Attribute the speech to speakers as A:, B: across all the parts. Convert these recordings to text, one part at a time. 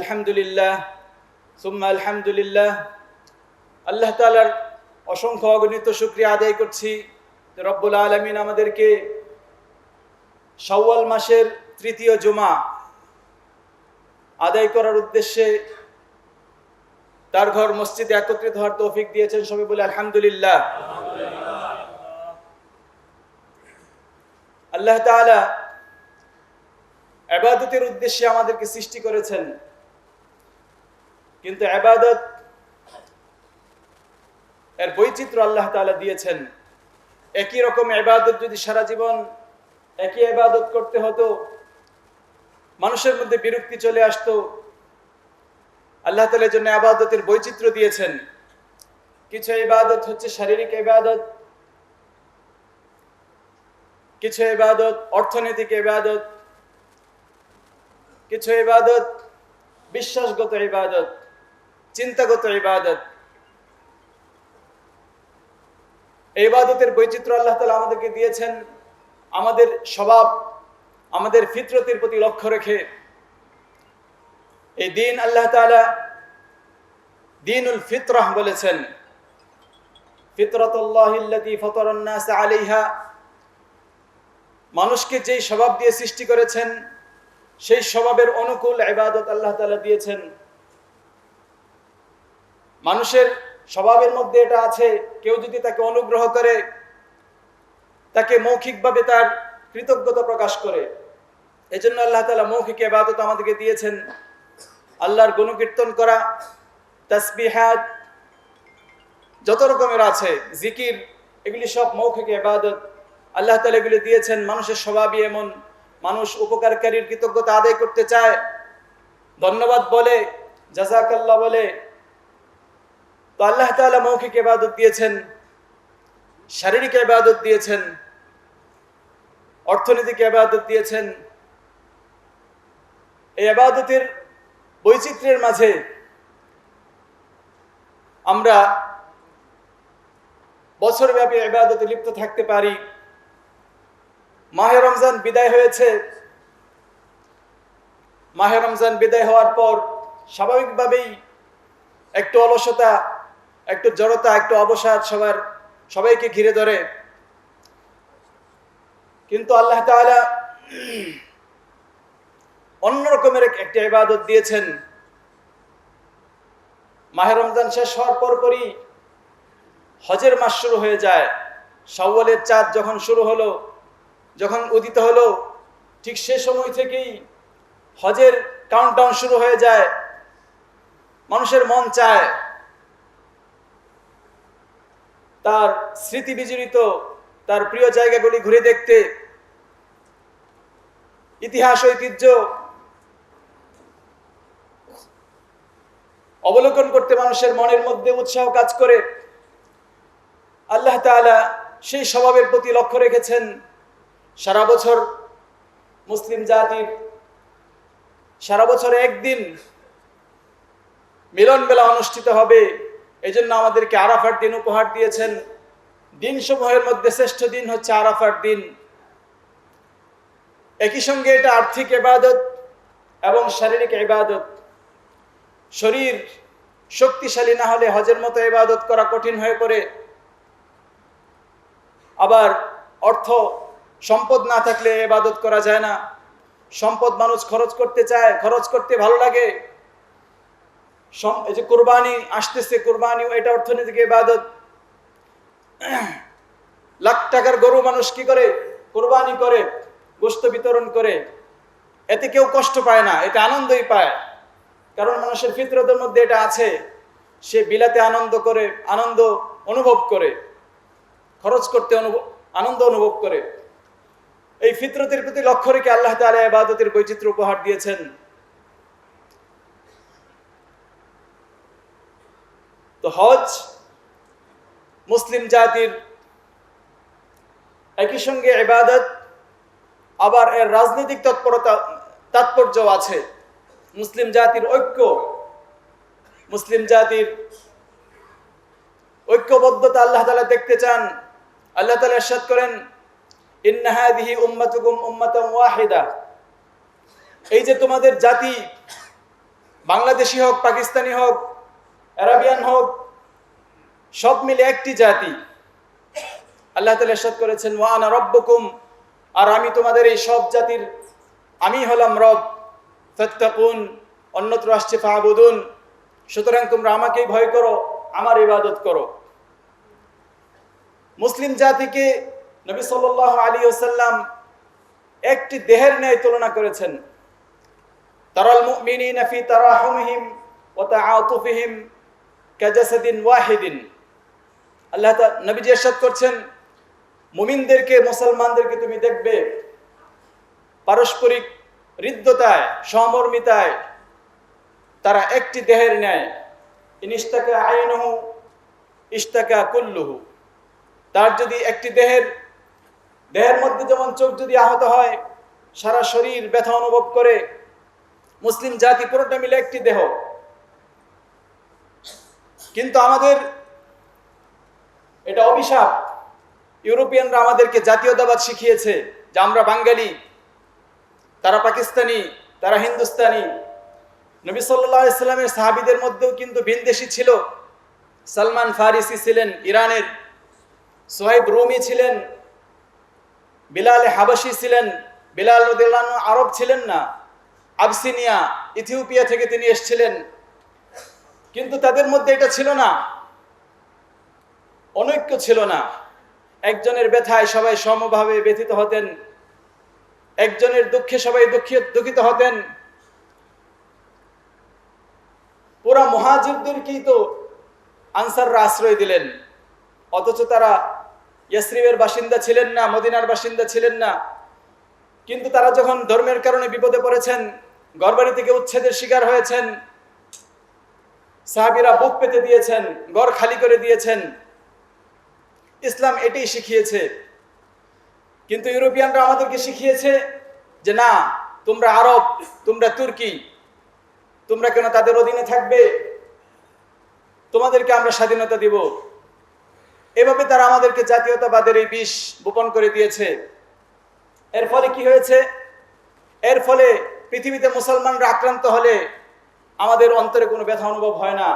A: আলহামদুলিল্লাহ সুম্মা আলহামদুলিল্লাহ। আল্লাহ তাআলার অসংখ্য অগণিত শুকরিয়া আদায় করছি যে রব্বুল আলামিন আমাদেরকে শাওয়াল মাসের তৃতীয় জুমা আদায় করার উদ্দেশ্যে তার ঘর মসজিদে একত্রিত হওয়ার তৌফিক দিয়েছেন। সবাই বলে আলহামদুলিল্লাহ। আল্লাহ তাআলা ইবাদতের উদ্দেশ্যে আমাদেরকে সৃষ্টি করেছেন, কিন্তু ইবাদত এর বৈচিত্র্য আল্লাহ তাআলা দিয়েছেন। একই রকম ইবাদত যদি সারা জীবন একই ইবাদত করতে হতো, মানুষের মধ্যে বিরক্তি চলে আসতো। আল্লাহ তাআলার জন্য ইবাদতের বৈচিত্র্য দিয়েছেন। কিছু ইবাদত হচ্ছে শারীরিক ইবাদত, কিছু ইবাদত অর্থনৈতিক ইবাদত, কিছু ইবাদত বিশ্বাসগত ইবাদত, চিন্তাগত ইবাদত। এই ইবাদতের বৈচিত্র্য আল্লাহ তাআলা আমাদেরকে দিয়েছেন আমাদের স্বভাব, আমাদের ফিতরতের প্রতি লক্ষ্য রেখে। এই দিন আল্লাহ তাআলা দীনুল ফিতরাহ বলেছেন। ফিতরাতুল্লাহিল্লাতী ফাতারান নাস আলাইহা, মানুষকে যেই স্বভাব দিয়ে সৃষ্টি করেছেন সেই স্বভাবের অনুকূল ইবাদত আল্লাহ তাআলা দিয়েছেন। মানুষের স্বভাবের মধ্যে এটা আছে, কেউ যদি তাকে অনুগ্রহ করে, তাকে মৌখিকভাবে তার কৃতজ্ঞতা প্রকাশ করে। এজন্য আল্লাহ তাআলা মৌখিক ইবাদত আমাদেরকে দিয়েছেন। আল্লাহর গুণকীর্তন করা, তাসবিহাত যত রকমের আছে, জিকির, এগুলি সব মৌখিক ইবাদত। আল্লাহ তাআলা এগুলি দিয়েছেন। মানুষের স্বভাবই এমন, মানুষ উপকারকারীর কৃতজ্ঞতা আদায় করতে চায়, ধন্যবাদ বলে, জাযাকাল্লাহ বলে। তো আল্লাহ তাআলা মৌখিক ইবাদত দিয়েছেন, শারীরিক ইবাদত দিয়েছেন, অর্থনৈতিক ইবাদত দিয়েছেন। এই ইবাদতের বৈচিত্র্যের মাঝে আমরা বছরব্যাপী ইবাদতে লিপ্ত থাকতে পারি। মাহে রমজান বিদায় হয়েছে। মাহে রমজান বিদায় হওয়ার পর স্বাভাবিকভাবেই একটু অলসতা, একটু জড়তা, একটু অবসাদ সবাইকে ঘিরে ধরে। কিন্তু আল্লাহ তাআলা অন্য রকমের একটা ইবাদত দিয়েছেন। মাহে রমজান শেষ হওয়ার পরপরই হজের মাস শুরু হয়ে যায়। শাওয়ালের চাঁদ যখন শুরু হলো, যখন উদিত হলো, ঠিক সে সময় থেকেই হজের কাউন্টডাউন শুরু হয়ে যায়। মানুষের মন চায় তার স্মৃতি বিজড়িত তার প্রিয় জায়গাগুলি ঘুরে দেখতে, ইতিহাস ঐতিহ্য অবলোকন করতে মানুষের মনের মধ্যে উৎসাহ কাজ করে। আল্লাহ তাআলা সেই স্বভাবের প্রতি লক্ষ্য রেখেছেন। সারা বছর মুসলিম জাতির সারা বছরে একদিন মিলন মেলা অনুষ্ঠিত হবে। এই জন্য আমাদেরকে আরাফার দিন উপহার দিয়েছেন। দিনসমূহের মধ্যে শ্রেষ্ঠ দিন হচ্ছে আরাফার দিন। একই সঙ্গে এটা আর্থিক ইবাদত এবং শারীরিক ইবাদত। শরীর শক্তিশালী না হলে হজের মতো ইবাদত করা কঠিন হয়ে পড়ে। আবার অর্থ সম্পদ না থাকলে ইবাদত করা যায় না। সম্পদ মানুষ খরচ করতে চায়, খরচ করতে ভালো লাগে। এই যে কুরবানি আসতেছে, কুরবানি এটা অর্থনৈতিক ইবাদত। লাখ টাকার গরু মানুষ কি করে? কুরবানি করে, গোশত বিতরণ করে। এতে কেউ কষ্ট পায় না, এটা আনন্দই পায়। কারণ মানুষের ফিতরতের মধ্যে এটা আছে। সে বিলাতে আনন্দ করে, আনন্দ অনুভব করে, খরচ করতে আনন্দ অনুভব করে। এই ফিতরতের প্রতি লক্ষ্য রেখে আল্লাহ তাআলা ইবাদতের বৈচিত্র্য উপহার দিয়েছেন। তো হজ মুসলিম জাতির একই সঙ্গে ইবাদত, আবার এর রাজনৈতিক তাৎপর্য আছে। মুসলিম জাতির ঐক্য, মুসলিম জাতির ঐক্যবদ্ধতা আল্লাহ তাআলা দেখতে চান। আল্লাহ তাআলা ইরশাদ করেন, ইন্না হাযিহি উম্মাতুকুম উম্মাতান ওয়াহিদা। এই যে তোমাদের জাতি বাংলাদেশি হোক, পাকিস্তানি হোক, আরাবিয়ান হোক, সব মিলে একটি জাতি। আল্লাহ তাআলা ইরশাদ করেছেন, ওয়া আনা রাব্বুকুম, আর আমি তোমাদের এই সব জাতির আমি হলাম রব। ফাত্তাকুন, অন্যত্র আসছে ফাবুদুন, সুতরাং তোমরা আমাকেই ভয় করো, আমার ইবাদত করো। মুসলিম জাতিকে নবী সাল্লাল্লাহু আলাইহি ওয়াসাল্লাম একটি দেহের ন্যায় তুলনা করেছেন। তারাল মুমিনিনা ফি তারাহুমিহিম ওয়া তাআতুফিহিম কাজাসাদিন ওয়াহিদিন। আল্লাহ তাআলা নবীজি ইরশাদ করছেন, মুমিনদেরকে, মুসলমানদেরকে তুমি দেখবে পারস্পরিক হৃদ্যতায়, সমর্মিতায় তারা একটি দেহের ন্যায়। ইনিস্তাকা আইনুহু ইস্তাকা কুল্লুহু। তার যদি একটি দেহের মধ্যে যেমন চোখ যদি আহত হয় সারা শরীর ব্যথা অনুভব করে, মুসলিম জাতি পুরোটা মিলে একটি দেহ। কিন্তু আমাদের এটা অভিশাপ। ইউরোপিয়ানরা আমাদেরকে জাতীয়তাবাদ শিখিয়েছে যে আমরা বাঙালি, তারা পাকিস্তানি, তারা হিন্দুস্তানি। নবী সাল্লাল্লাহু আলাইহি সাল্লামের সাহাবীদের মধ্যেও কিন্তু ভিনদেশী ছিল। সালমান ফারিসি ছিলেন ইরানের, সুহাইব রুমি ছিলেন, বিলাল হাবাসি ছিলেন। বিলাল রাদিয়াল্লাহু আনহু আরব ছিলেন না, আবসিনিয়া, ইথিওপিয়া থেকে তিনি এসেছিলেন। কিন্তু তাদের মধ্যে এটা ছিল না, অনৈক্য ছিল না। একজনের ব্যথায় সবাই সমভাবে ব্যথিত হতেন, একজনের দুঃখে সবাই দুঃখিত হতেন। পুরা মুহাজিরদেরকেই তো আনসাররা আশ্রয় দিলেন, অথচ তারা ইয়াসরিবের বাসিন্দা ছিলেন না, মদিনার বাসিন্দা ছিলেন না। কিন্তু তারা যখন ধর্মের কারণে বিপদে পড়েছেন, ঘরবাড়ি থেকে উচ্ছেদের শিকার হয়েছেন, সাহাবীরা বুক পেতে দিয়েছেন, ঘর খালি করে দিয়েছেন। ইসলাম এটাই শিখিয়েছে। কিন্তু ইউরোপিয়ানরা আমাদেরকে শিখিয়েছে যে না, তোমরা আরব, তোমরা তুর্কি, তোমরা কেন তাদের অধীনে থাকবে, তোমাদেরকে আমরা স্বাধীনতা দিব। এভাবে তারা আমাদেরকে জাতীয়তাবাদের এই বিষ বপন করে দিয়েছে। এর ফলে কি হয়েছে? এর ফলে পৃথিবীতে মুসলমানরা আক্রান্ত হলে আমাদের অন্তরে কোনো ব্যথা অনুভব হয় না।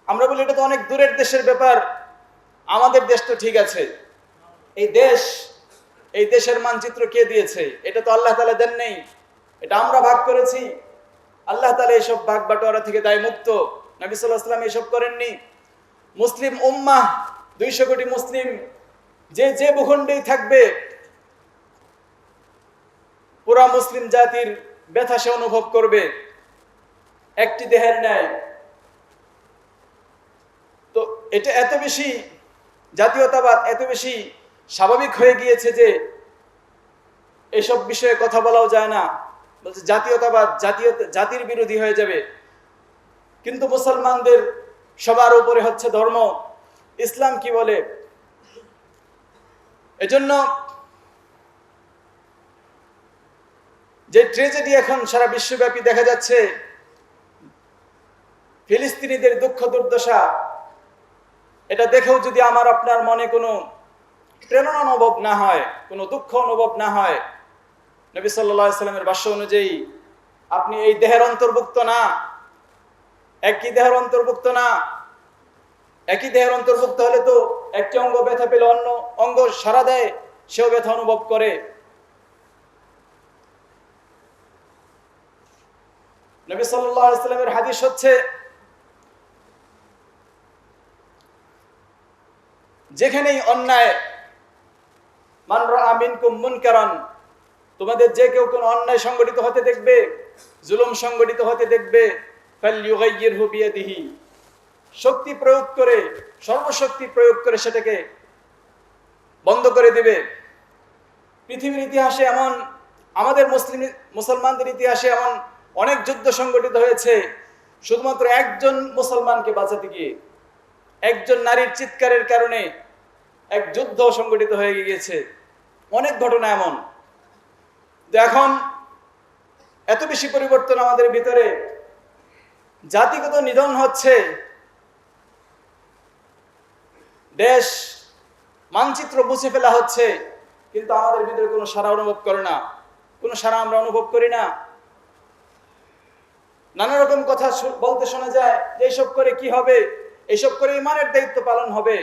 A: আমরা বলি এটা তো অনেক দূরের দেশের ব্যাপার, আমাদের দেশ তো ঠিক আছে। এই দেশের মানচিত্র কে দিয়েছে? এটা তো আল্লাহ তাআলা দেন নেই, এটা আমরা ভাগ করেছি। আল্লাহ তাআলা এইসব ভাগ বাটোয়ারা থেকে দায় মুক্ত। নবী সাল্লাল্লাহু আলাইহি ওয়াসাল্লাম এইসব করেননি। মুসলিম উম্মাহ 200 কোটি মুসলিম যে ভূখণ্ডেই থাকবে, পুরা মুসলিম জাতির ব্যথা সে অনুভব করবে একটি দেহের ন্যায়। তো এটা এত বেশি জাতীয়তাবাদ এত বেশি স্বাভাবিক হয়ে গিয়েছে যে এসব বিষয়ে কথা বলাও যায় না। বলছে জাতীয়তাবাদ জাতির বিরোধী হয়ে যাবে। কিন্তু মুসলমানদের সবার উপরে হচ্ছে ধর্ম। ইসলাম কি বলে? এজন্য যে ট্র্যাজেডি এখন সারা বিশ্বব্যাপী দেখা যাচ্ছে, ফিলিস্তিনিদের দুঃখ দুর্দশা, এটা দেখেও যদি আমার আপনার মনে কোনো প্রেরণা অনুভব না হয়, কোনো দুঃখ অনুভব না হয়, নবী সাল্লাল্লাহু আলাইহি সাল্লামের ভাষ্য অনুযায়ী আপনি এই দেহের অন্তর্ভুক্ত না, একই দেহের অন্তর্ভুক্ত না। একই দেহের অন্তর্ভুক্ত হলে তো একটি অঙ্গ ব্যথা পেলে অন্য অঙ্গ সাড়া দেয়, সেও ব্যথা অনুভব করে। নবী সাল্লাল্লাহু আলাইহি সাল্লামের হাদিস হচ্ছে, যেখানেই অন্যায়, মান রাআ মিনকুম মুনকারান, তোমাদের যে কেউ কোনো অন্যায় সংগঠিত হতে দেখবে, জুলুম সংগঠিত হতে দেখবে, ফালইউগাইয়িরহু বিয়াদিহি, শক্তি প্রয়োগ করে, সর্বশক্তি প্রয়োগ করে সেটাকে বন্ধ করে দিবে। পৃথিবীর ইতিহাসে এমন, আমাদের মুসলমানদের ইতিহাসে এমন অনেক যুদ্ধ সংগঠিত হয়েছে শুধুমাত্র একজন মুসলমানকে বাঁচাতে গিয়ে, একজন নারীর চিৎকারের কারণে এক যুদ্ধ সংগঠিত হয়ে গিয়েছে। অনেক ঘটনা এমন। এখন এত বেশি পরিবর্তন আমাদের ভিতরে, জাতিগত নিধন হচ্ছে, দেশ মানচিত্র মুছে ফেলা হচ্ছে, কিন্তু আমাদের ভিতরে কোনো সাড়া অনুভব করে না, কোনো সাড়া আমরা অনুভব করি না। নানা রকম কথা বলতে শোনা যায় যে এইসব করে কি হবে, এইসব করে ইমানের দায়িত্ব পালন হবে,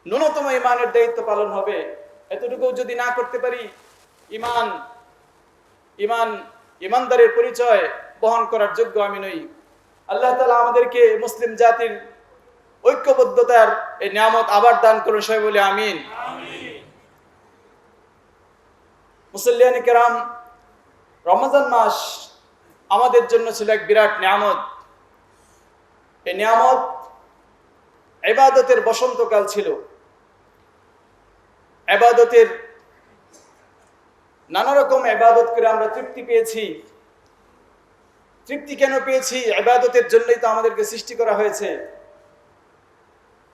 A: ন্যূনতম ইমানের দায়িত্ব পালন হবে। এতটুকু যদি না করতে পারি, ইমান ইমান ইমানদারের পরিচয় বহন করার যোগ্য আমি নই। আল্লাহ তাআলা আমাদেরকে মুসলিম জাতির ঐক্যবদ্ধতার এই নিয়ামত আবার দান করুন, সবাই বলে আমিন। মুসল্লিয়ানে কেরাম, রমজান মাস আমাদের জন্য ছিল এক বিরাট নিয়ামত। এই নিয়ামত ইবাদতের বসন্তকাল ছিল। ইবাদতের নানা রকম ইবাদত করে আমরা তৃপ্তি পেয়েছি। তৃপ্তি কেন পেয়েছি? ইবাদতের জন্যই তো আমাদেরকে সৃষ্টি করা হয়েছে।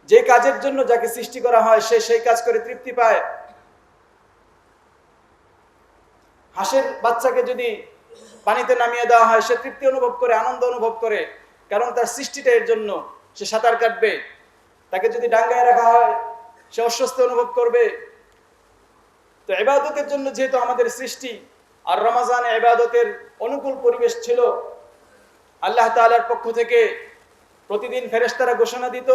A: যে কাজের জন্য যাকে সৃষ্টি করা হয় সে সেই কাজ করে তৃপ্তি পায়। হাঁসের বাচ্চাকে যদি পানিতে নামিয়ে দেওয়া হয় সে তৃপ্তি অনুভব করে, আনন্দ অনুভব করে, কারণ তার সৃষ্টিটা এর জন্য। সে সাঁতার কাটবে। তাকে যদি ডাঙ্গায় রাখা হয় সে অস্বস্তি অনুভব করবে। তো ইবাদতের জন্য যেহেতু আমাদের সৃষ্টি, আর রমজানে ইবাদতের অনুকূল পরিবেশ ছিল, আল্লাহ তাআলার পক্ষ থেকে প্রতিদিন ফেরেশতারা ঘোষণা দিত,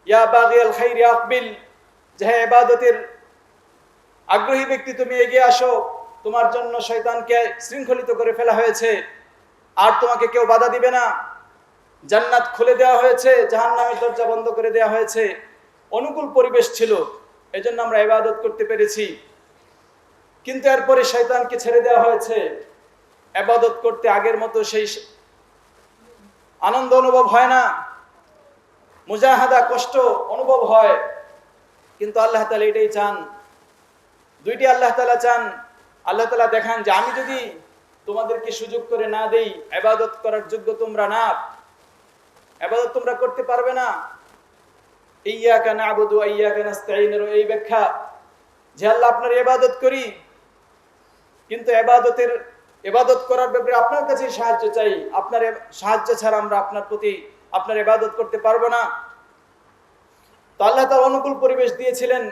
A: ইয়া বাগিয়াল খাইরি আকবিল, যে ইবাদতের আগ্রহী ব্যক্তি তুমি এগিয়ে আসো, তোমার জন্য শয়তানকে শৃঙ্খলিত করে ফেলা হয়েছে, আর তোমাকে কেউ বাধা দিবে না। জান্নাত খুলে দেওয়া হয়েছে, জাহান্নামের দরজা বন্ধ করে দেওয়া হয়েছে। অনুকূল পরিবেশ ছিল, এজন্য আমরা ইবাদত করতে পেরেছি। কিন্তু এরপরে শয়তানকে ছেড়ে দেওয়া হয়েছে। ইবাদত করতে আগের মতো সেই আনন্দ অনুভব হয় না, মুজাহাদা কষ্ট অনুভব হয়। কিন্তু আল্লাহ তাআলা এটাই চান। দুইটি আল্লাহ তাআলা চান। আল্লাহ তাআলা দেখান যে আমি যদি তোমাদেরকে সুযোগ করে না দেই, ইবাদত করার যোগ্য তোমরা না, ইবাদত তোমরা করতে পারবে না। ইয়্যাকা না'বুদু ওয়া ইয়্যাকা নাস্তাঈনের এই ব্যাখ্যা যে আল্লাহ আপনার ইবাদত করি, কিন্তু ইবাদত করার ব্যাপারে আপনার কাছে সাহায্য চাই। আপনার সাহায্য ছাড়া আমরা আপনার ইবাদত করতে পারবো না। তো আল্লাহ তাআলা অনুকূল পরিবেশ দিয়েছিলেন,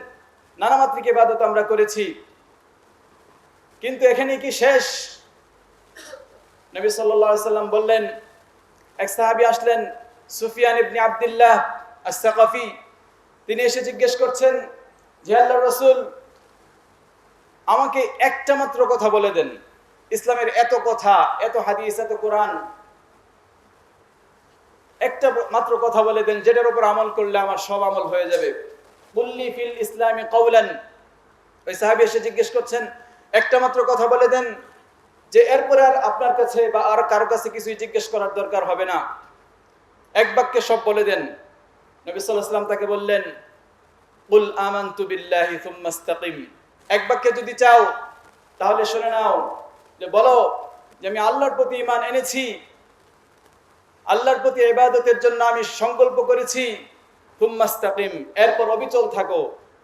A: নানা মাত্রিক ইবাদত আমরা করেছি। কিন্তু এখানে কি শেষ? নবী সাল্লাল্লাহু আলাইহি সাল্লাম বললেন, এক সাহাবী আসলেন, সুফিয়ান ইবনে আব্দুল্লাহ আস-সাকাফি। তিনি এসে জিজ্ঞেস করছেন যে আল্লাহর রাসূল, আমাকে একটা মাত্র কথা বলে দেন। ইসলামের এত কথা, এত হাদিস, এত কোরআন, একটা মাত্র কথা বলে দেন যেটার উপর আমল করলে আমার সব আমল হয়ে যাবে। কুল্লি ফিল ইসলামি কাওলান। ওই সাহাবী এসে জিজ্ঞেস করছেন, একটা মাত্র কথা বলে দেন যে এরপরে আর আপনার কাছে বা আর কারো কাছে কিছুই জিজ্ঞেস করার দরকার হবে না, এক বাক্যে সব বলে দেন। নবী সাল্লাল্লাহু আলাইহি ওয়াসাল্লাম তাকে বললেন, কুল আমানতু বিল্লাহি সুম্মা ইসতাকিম। এক বাক্যে যদি চাও তাহলে শুনে নাও, যে বলো যে আমি আল্লাহর প্রতি ঈমান এনেছি, আল্লাহর প্রতি ইবাদতের জন্য আমি সংকল্প করেছি, সুম্মা ইসতাকিম, এরপর অবিচল থাকো,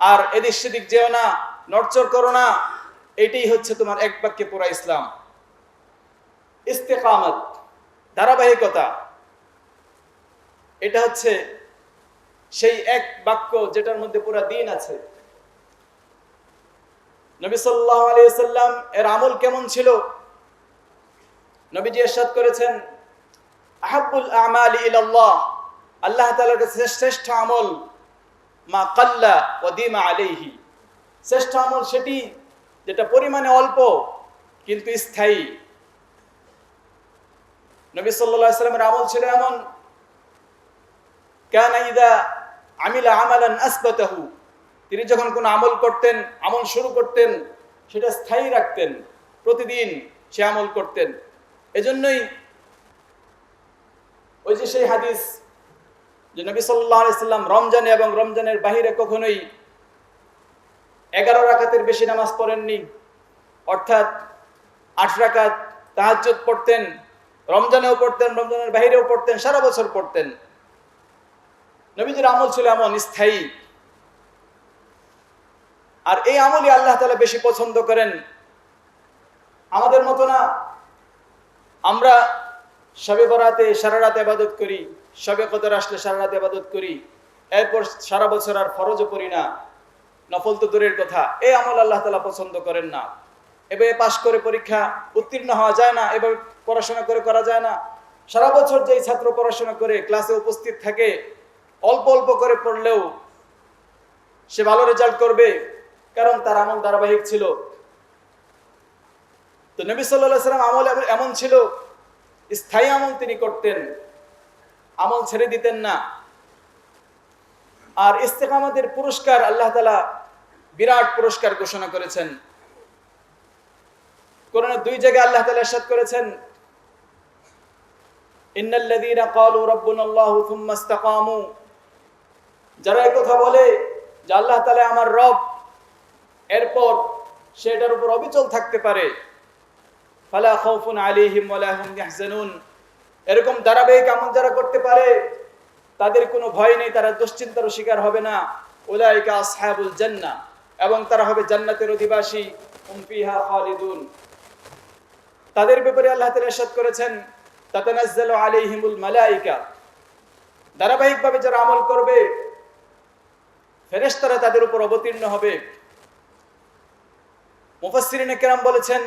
A: আর এদিক সেদিক যেও না, নড়চড় করো না। এটাই হচ্ছে তোমার এক বাক্যে পুরা ইসলাম। ইস্তেকামত, ধারাবাহিকতা, এটা হচ্ছে সেই এক বাক্য যেটার মধ্যে পুরা দ্বীন আছে। নবী সাল্লাল্লাহু আলাইহি ওয়াসাল্লাম এর আমল কেমন ছিল? নবীজি ইরশাদ করেছেন, আহাব্বুল আমালি ইলাল্লাহ, আল্লাহ তাআলার কাছে শ্রেষ্ঠ আমল মা কাল্লা ওয়া দিমা আলাইহি। শ্রেষ্ঠ আমল সেটি যেটা পরিমাণে অল্প কিন্তু স্থায়ী। নবী সাল্লাল্লাহু আলাইহি ওয়াসাল্লামের আমল ছিল এমন, কানা ইযা আমিলা আমালান আসবাতাহু, তিনি যখন কোনো আমল করতেন, আমল শুরু করতেন, সেটা স্থায়ী রাখতেন, প্রতিদিন সে আমল করতেন। এজন্যই ওই যে সেই হাদিস যে নবী সাল্লাল্লাহু আলাইহি ওয়াসাল্লাম রমজানে এবং রমজানের বাহিরে কখনোই 11 রাকাতের বেশি নামাজ পড়েননি, অর্থাৎ 8 রাকাত তাহাজ্জুদ পড়তেন, রমজানেও পড়তেন, রমজানের বাহিরেও পড়তেন, সারা বছর পড়তেন। নবীজির আমল ছিল এমন স্থায়ী। আর এই আমলই আল্লাহ তাআলা বেশি পছন্দ করেন। আমাদের মতো না, আমরা শবে বরাতে সারা রাত ইবাদত করি, শবে কদর আসলে সারা রাত ইবাদত করি, এরপর সারা বছর আর ফরজও পড়ি না, নফল তো দূরের কথা। এই আমল আল্লাহ তাআলা পছন্দ করেন না। এভাবে পাশ করে পরীক্ষা উত্তীর্ণ হওয়া যায় না, এভাবে পড়াশোনা করে করা যায় না। সারা বছর যেই ছাত্র পড়াশোনা করে ক্লাসে উপস্থিত থাকে, অল্প অল্প করে পড়লেও সে ভালো রেজাল্ট করবে, কারণ তার আমল ধারাবাহিক ছিল। তো নবী সাল্লাল্লাহু আলাইহি ওয়াসাল্লাম আমল এমন ছিল, স্থায়ী আমল তিনি করতেন, আমল ছেড়ে দিতেন না। আর ইস্তেকামতের পুরস্কার আল্লাহ তাআলা বিরাট পুরস্কার ঘোষণা করেছেন। কোরআনের 2 জায়গায় আল্লাহ তাআলা ইরশাদ করেছেন, ইন্নাল্লাযীনা ক্বালু রাব্বুনাল্লাহু থুম্মা ইসতাকামু, যারা এই কথা বলে যে আল্লাহ তাআলা আমার রব, এরপর সেটার উপর অবিচল থাকতে পারে, ফালা খাউফুন আলাইহিম ওয়ালা হুম ইয়াহজানুন, এরকম ধারাবাহিক আমল যারা করতে পারে তাদের কোনো ভয় নেই, তারা দুশ্চিন্তার শিকার হবে না। উলাইকা আসহাবুল জান্নাহ, এবং তারা হবে জান্নাতের অধিবাসী। হুম ফিহা খালিদুন, তাদের ব্যাপারে আল্লাহ তাআলা ইরশাদ করেছেন, তাতানাজ্জালু আলাইহিমুল মালায়েকা, ধারাবাহিকভাবে যারা আমল করবে ফেরেশতারা তাদের উপর অবতীর্ণ হবে। মুফাসসিরিনে কেরাম বলেছেন,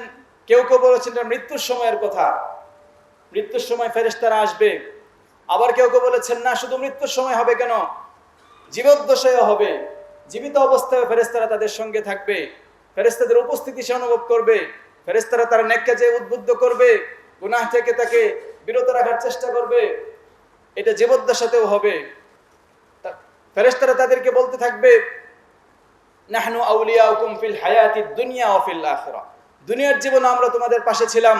A: কেউ কেউ বলেছেন এটা মৃত্যুর সময়ের কথা, মৃত্যুর সময় ফেরেশতারা আসবে। আবার কেউ কেউ বলেছেন না, শুধু মৃত্যুর সময় হবে কেন, জীবদ্দশায়ও হবে, জীবিত অবস্থায় ফেরেশতারা তাদের সঙ্গে থাকবে, ফেরেশতাদের উপস্থিতি সে অনুভব করবে, ফেরেশতারা তার নেক কাজে উদ্বুদ্ধ করবে, গুনাহ থেকে তাকে বিরত রাখার চেষ্টা করবে, এটা জীবদ্দশাতেও হবে। ফেরেশতারা তাদেরকে বলতে থাকবে, নাহনু আউলিয়াউকুম ফিল হায়াতিদ দুনিয়া ওয়া ফিল আখিরাহ, দুনিয়ার জীবনে আমরা তোমাদের পাশে ছিলাম,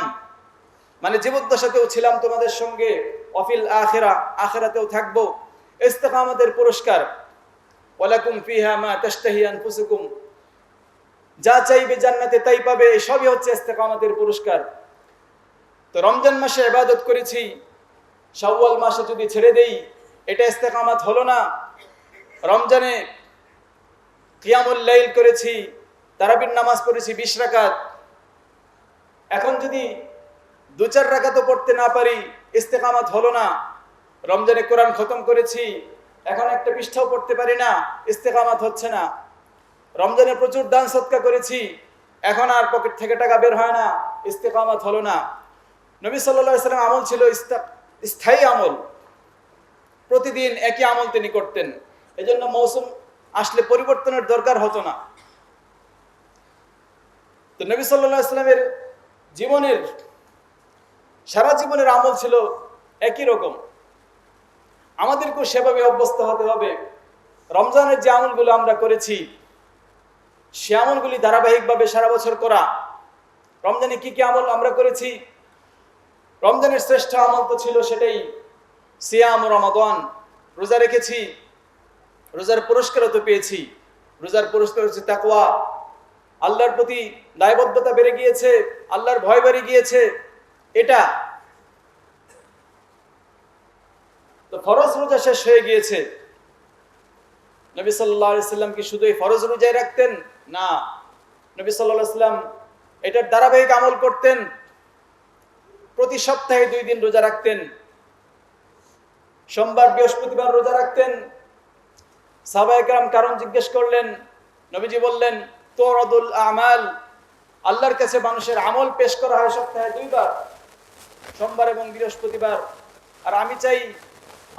A: মানে জীবদ্দশাতেও ছিলাম তোমাদের সঙ্গে, ওয়াফিল আখিরাহ, আখিরাতেও থাকবো। ইস্তিকামতের পুরস্কার, ওয়ালাকুম ফিহা মা তাশতাহি আনফুসুকুম, যা চাইবে জান্নাতে তাই পাবে, এই সবই হচ্ছে ইস্তিকামতের পুরস্কার। তো রমজান মাসে ইবাদত করেছি, শাওয়াল মাসে যদি ছেড়ে দেই, এটা ইস্তিকামত হলো না। রমজানে কিয়ামুল লাইল করেছি, তারাবির নামাজ পড়েছি 20 রাকাত, এখন যদি 2-4 রাকাতও পড়তে না পারি, ইস্তেকামত হলো না। রমজানে কোরআন খতম করেছি, এখন একটা পৃষ্ঠাও পড়তে পারি না, ইস্তেকামত হচ্ছে না। রমজানে প্রচুর দান সদকা করেছি, এখন আর পকেট থেকে টাকা বের হয় না, ইস্তেকামত হলো না। নবী সাল্লাল্লাহু আলাইহি ওয়াসাল্লাম আমল ছিল স্থায়ী আমল, প্রতিদিন একই আমল তিনি করতেন, এজন্য মৌসুম আসলে পরিবর্তনের দরকার হতো না। তো নবী সাল্লাল্লাহু আলাইহি ওয়াসাল্লামের জীবনের সারা জীবনের আমল ছিল একই রকম, আমাদেরকেও সেভাবে অভ্যস্ত হতে হবে। রমজানের যে আমলগুলো আমরা করেছি, সে আমলগুলি ধারাবাহিকভাবে সারা বছর করা। রমজানে কি কি আমল আমরা করেছি? রমজানের শ্রেষ্ঠ আমল তো ছিল সেটাই সিয়াম রমাদান, রোজা রেখেছি, রোজার পুরস্কারও তো পেয়েছি। রোজার পুরস্কার হচ্ছে তাকওয়া, আল্লাহর প্রতি দায়বদ্ধতা বেড়ে গিয়েছে, আল্লাহর ভয় বেড়ে গিয়েছে। এটা তো ফরজ রোজা শেষ হয়ে গিয়েছে। নবী সাল্লাল্লাহু আলাইহি সাল্লাম কি শুধু এই ফরজ রোজাই রাখতেন? না, নবী সাল্লাল্লাহু আলাইহি সাল্লাম এটার ধারাবাহিক আমল করতেন। প্রতি সপ্তাহে 2 দিন রোজা রাখতেন, সোমবার বৃহস্পতিবার রোজা রাখতেন। সাহাবায়ে কেরাম কারণ জিজ্ঞেস করলেন, নবীজি বললেন, তুরাদুল আমাল, আল্লাহর কাছে মানুষের আমল পেশ করা হয় সপ্তাহে 2 বার, সোমবার এবং বৃহস্পতিবার। আর আমি চাই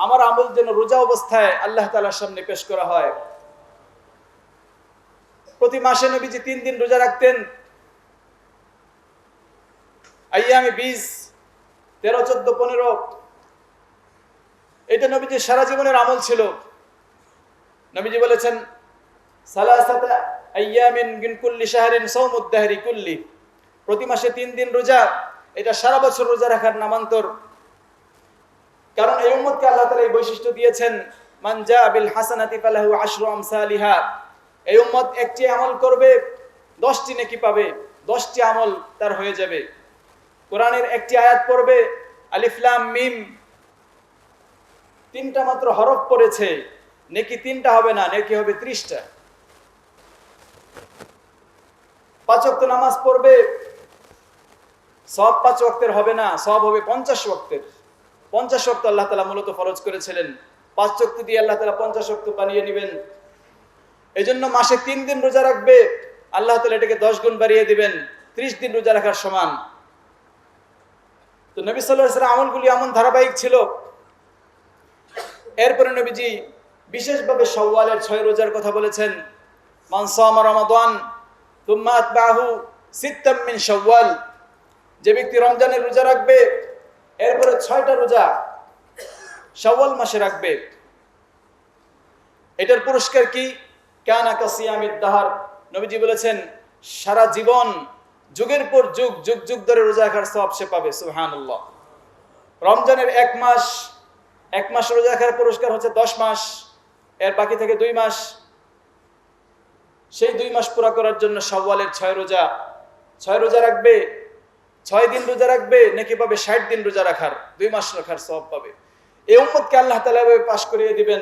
A: আমার আমল যেন রোজা অবস্থায় আল্লাহ তাআলার সামনে পেশ করা হয়। প্রতি মাসে নবীজি 3 দিন রোজা রাখতেন, আইয়ামে 20, 13, 14, 15। এটা নবীজির সারা জীবনের আমল ছিল। নবীজি বলেছেন, সালাসাতা আইয়ামিন মিন কুল্লি শাহরিন সাওমুদ দাহরি কুল্লি, প্রতি মাসে 3 দিন রোজা, এটা সারা বছর রোজা রাখার নামান্তর। কারণ এই উম্মতকে আল্লাহ তাআলা এই বৈশিষ্ট্য দিয়েছেন, মান জা বিল হাসানাতি ফালাহু আশরু আমসালিহা, এই উম্মত একটি আমল করবে 10টি নেকি পাবে, 10টি আমল তার হয়ে যাবে। কোরআনের একটি আয়াত পড়বে, আলিফ লাম মিম, 3টা মাত্র হরফ পড়েছে, নেকি 3টা হবে না, নেকি হবে 30টা। 5 ওয়াক্ত নামাজ পড়বে, সওয়াব 5 ওয়াক্তের হবে না, সওয়াব হবে 50 ওয়াক্তের। 50 ওয়াক্ত আল্লাহ তাআলা মূলত ফরজ করেছিলেন, 5 ওয়াক্ত দিয়ে আল্লাহ তাআলা 50 ওয়াক্ত বানিয়ে নেবেন। এজন্য মাসে 3 দিন রোজা রাখবে, আল্লাহ তাআলা এটাকে 10 গুণ বাড়িয়ে দিবেন। 30 দিন রোজা রাখার সমান। তো নবী সাল্লাল্লাহু আলাইহি ওয়াসাল্লাম আমলগুলি এমন ধারাবাহিক ছিল। এরপরে নবীজি বিশেষভাবে শাওয়ালের 6 রোজার কথা বলেছেন। মান সামা রমাদান তুম্মা আতবাহু সিত্তাম মিন শাওয়াল, যে ব্যক্তি রমজানের রোজা রাখবে এরপরে 6টা রোজা শাওয়াল মাসে রাখবে, এটার পুরস্কার কি? কানা কাসিয়ামিদ দাহার, নবীজি বলেছেন সারা জীবন যুগের পর যুগ যুগ যুগ ধরে রোজা রাখার সওয়াব সে পাবে। সুবহানাল্লাহ। রমজানের এক মাস রোজা রাখার পুরস্কার হচ্ছে 10 মাস, এর বাকি থেকে 2 মাস। সেই 2 মাস পুরা করার জন্য শাওয়ালের 6 রোজা রাখবে, 6 দিন রোজা রাখবে, নাকি পাবে 60 দিন রোজা রাখার, 2 মাস রাখার সওয়াব পাবে। এই উম্মতকে আল্লাহ তাআলা এভাবে পাশ করিয়ে দিবেন।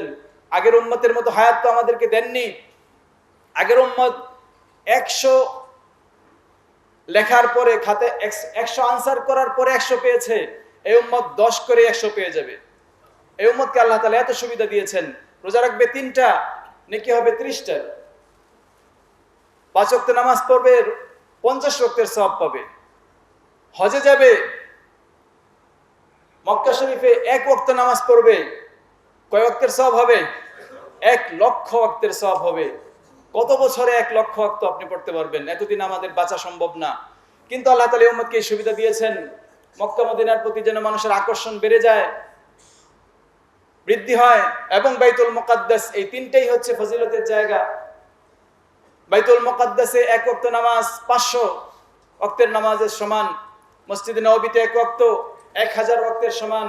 A: আগের উম্মতের মতো হায়াত তো আমাদেরকে দেননি। আগের উম্মত 100 লেখার পরে খাতে 100 আনসার করার পরে 100 পেয়েছে, এই উম্মত 10 করে 100 পেয়ে যাবে। এই উম্মতকে আল্লাহ তাআলা এত সুবিধা দিয়েছেন। রোজা রাখবে 3টা, নেকি হবে 30টা। 5 ওয়াক্ত নামাজ পড়বে, 50 ওয়াক্তের সওয়াব পাবে। হজে যাবে, মক্কা শরীফে 1 ওয়াক্ত নামাজ পড়বে, কয় ওয়াক্তের সওয়াব হবে? 1 লক্ষ ওয়াক্তের সওয়াব হবে। কত বছরে 1 লক্ষ ওয়াক্ত আপনি পড়তে পারবেন? এতদিন আমাদের বাঁচা সম্ভব না, কিন্তু আল্লাহ তাআলা এই উম্মতকে এই সুবিধা দিয়েছেন। মক্কা মদিনার প্রতি যেন মানুষের আকর্ষণ বেড়ে যায়, বৃদ্ধি হয়। এবং বাইতুল মুকাদ্দাস, এই 3টাই হচ্ছে ফজিলতের জায়গা। বাইতুল মুকাদ্দাসে 1 ওয়াক্ত নামাজ 500 ওয়াক্তের নামাজের সমান, মসজিদে নববীতে 1 ওয়াক্ত 1000 ওয়াক্তের সমান,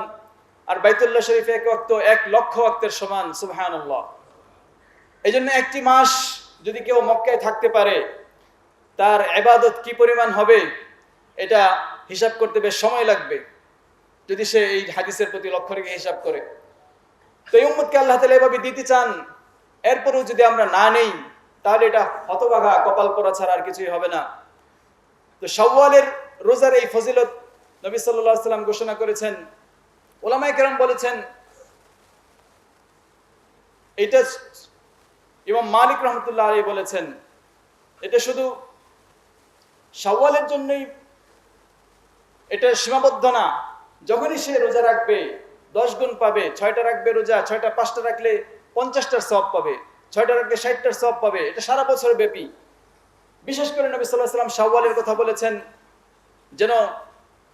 A: আর বাইতুল্লাহ শরীফে 1 ওয়াক্ত 1 লক্ষ ওয়াক্তের সমান। সুবহানাল্লাহ। এই জন্য একটি মাস যদি কেউ মক্কায় থাকতে পারে, তার ইবাদত কি পরিমাণ হবে এটা হিসাব করতে বেশ সময় লাগবে, যদি সে এই হাদিসের প্রতি লক্ষ্য রেখে হিসাব করে। তো এই উম্মতকে আল্লাহ তাআলা এভাবে দিতে চান, এরপরেও যদি আমরা না নেই তাহলে এটা হতভাগা, কপাল পোড়া ছাড়া আর কিছুই হবে না। তো শাওয়ালের রোজার এই ফজিলত নবী সাল্লাল্লাহু আলাইহি ওয়াসাল্লাম ঘোষণা করেছেন। উলামায়ে কেরাম বলেছেন, এটা ইমাম মালিক রহমতুল্লাহ আলাইহি বলেছেন, এটা শুধু শাওয়ালের জন্যই এটা সীমাবদ্ধ না। যখনই সে রোজা রাখবে 10 গুণ পাবে। 6টা রাখবে রোজা, 6টা 5টা রাখলে 50টার সওয়াব পাবে, 6টা রাখলে 60টার সওয়াব পাবে। এটা সারা বছর ব্যাপী। বিশেষ করে নবী সাল্লাল্লাহু আলাইহি ওয়াসাল্লাম শাওয়ালের কথা বলেছেন যেন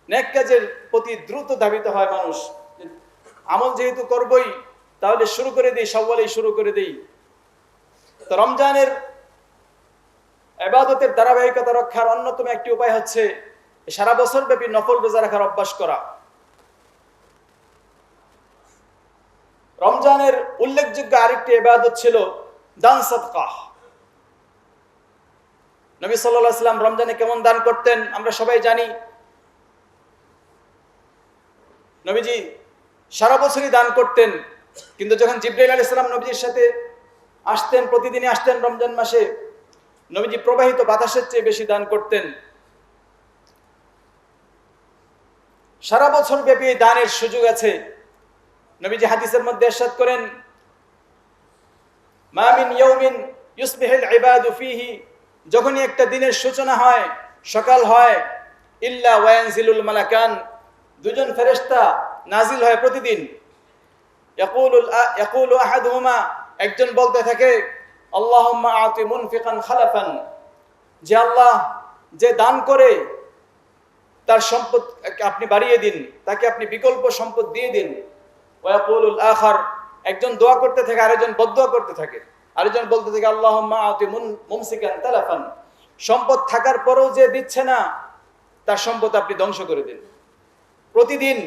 A: নেক কাজের প্রতি দ্রুত ধাবিত হয় মানুষ। আমল যেহেতু করবই, তাহলে শুরু করে দিই, শাওয়ালেই শুরু করে দিই। তো রমজানের ইবাদতের ধারাবাহিকতা রক্ষার অন্যতম একটি উপায় হচ্ছে সারা বছর ব্যাপী নফল রোজা রাখার অভ্যাস করা। রমজানের উল্লেখযোগ্য আরেকটি ইবাদত ছিল দান সাদকা। নবী সাল্লাল্লাহু আলাইহি ওয়াসাল্লাম রমজানে কেমন দান করতেন আমরা সবাই জানি। নবীজি সারা বছরই দান করতেন, কিন্তু যখন জিবরাইল আলাইহিস সালাম নবীজির সাথে আসতেন, প্রতিদিনই আসতেন রমজান মাসে, নবীজি প্রবাহিত বাতাসের চেয়ে বেশি দান করতেন। সারা বছর ব্যাপী এই দানের সুযোগ আছে। নবীজি হাদিসের মধ্যে ইরশাদ করেন, মা মিন ইয়াউমিন ইউসবিহুল ইবাদু ফীহি, যখনই একটা দিনের সূচনা হয়, সকাল হয়, ইল্লা ওয়ায়ানজিলুল মালাকান, 2জন ফেরেশতা নাজিল হয় প্রতিদিন। ইয়াকুলু আহাদুহুমা, একজন বলতে থাকে, আল্লাহুম্মা আতি মুনফিকান খালাফান, যে আল্লাহ যে দান করে তার সম্পদ আপনি বাড়িয়ে দিন, তাকে আপনি বিকল্প সম্পদ দিয়ে দিন। ওয়ায়াকুলুল আখার, একজন দোয়া করতে থাকে, আরেকজন বদদোয়া করতে থাকে। আরেকজন বলতে থাকে, আল্লাহুম্মা আতি মুমসিকান তালাফান, সম্পদ থাকার পরেও যে দিচ্ছে না তার সম্পদ আপনি ধ্বংস করে দিন। প্রতিদিন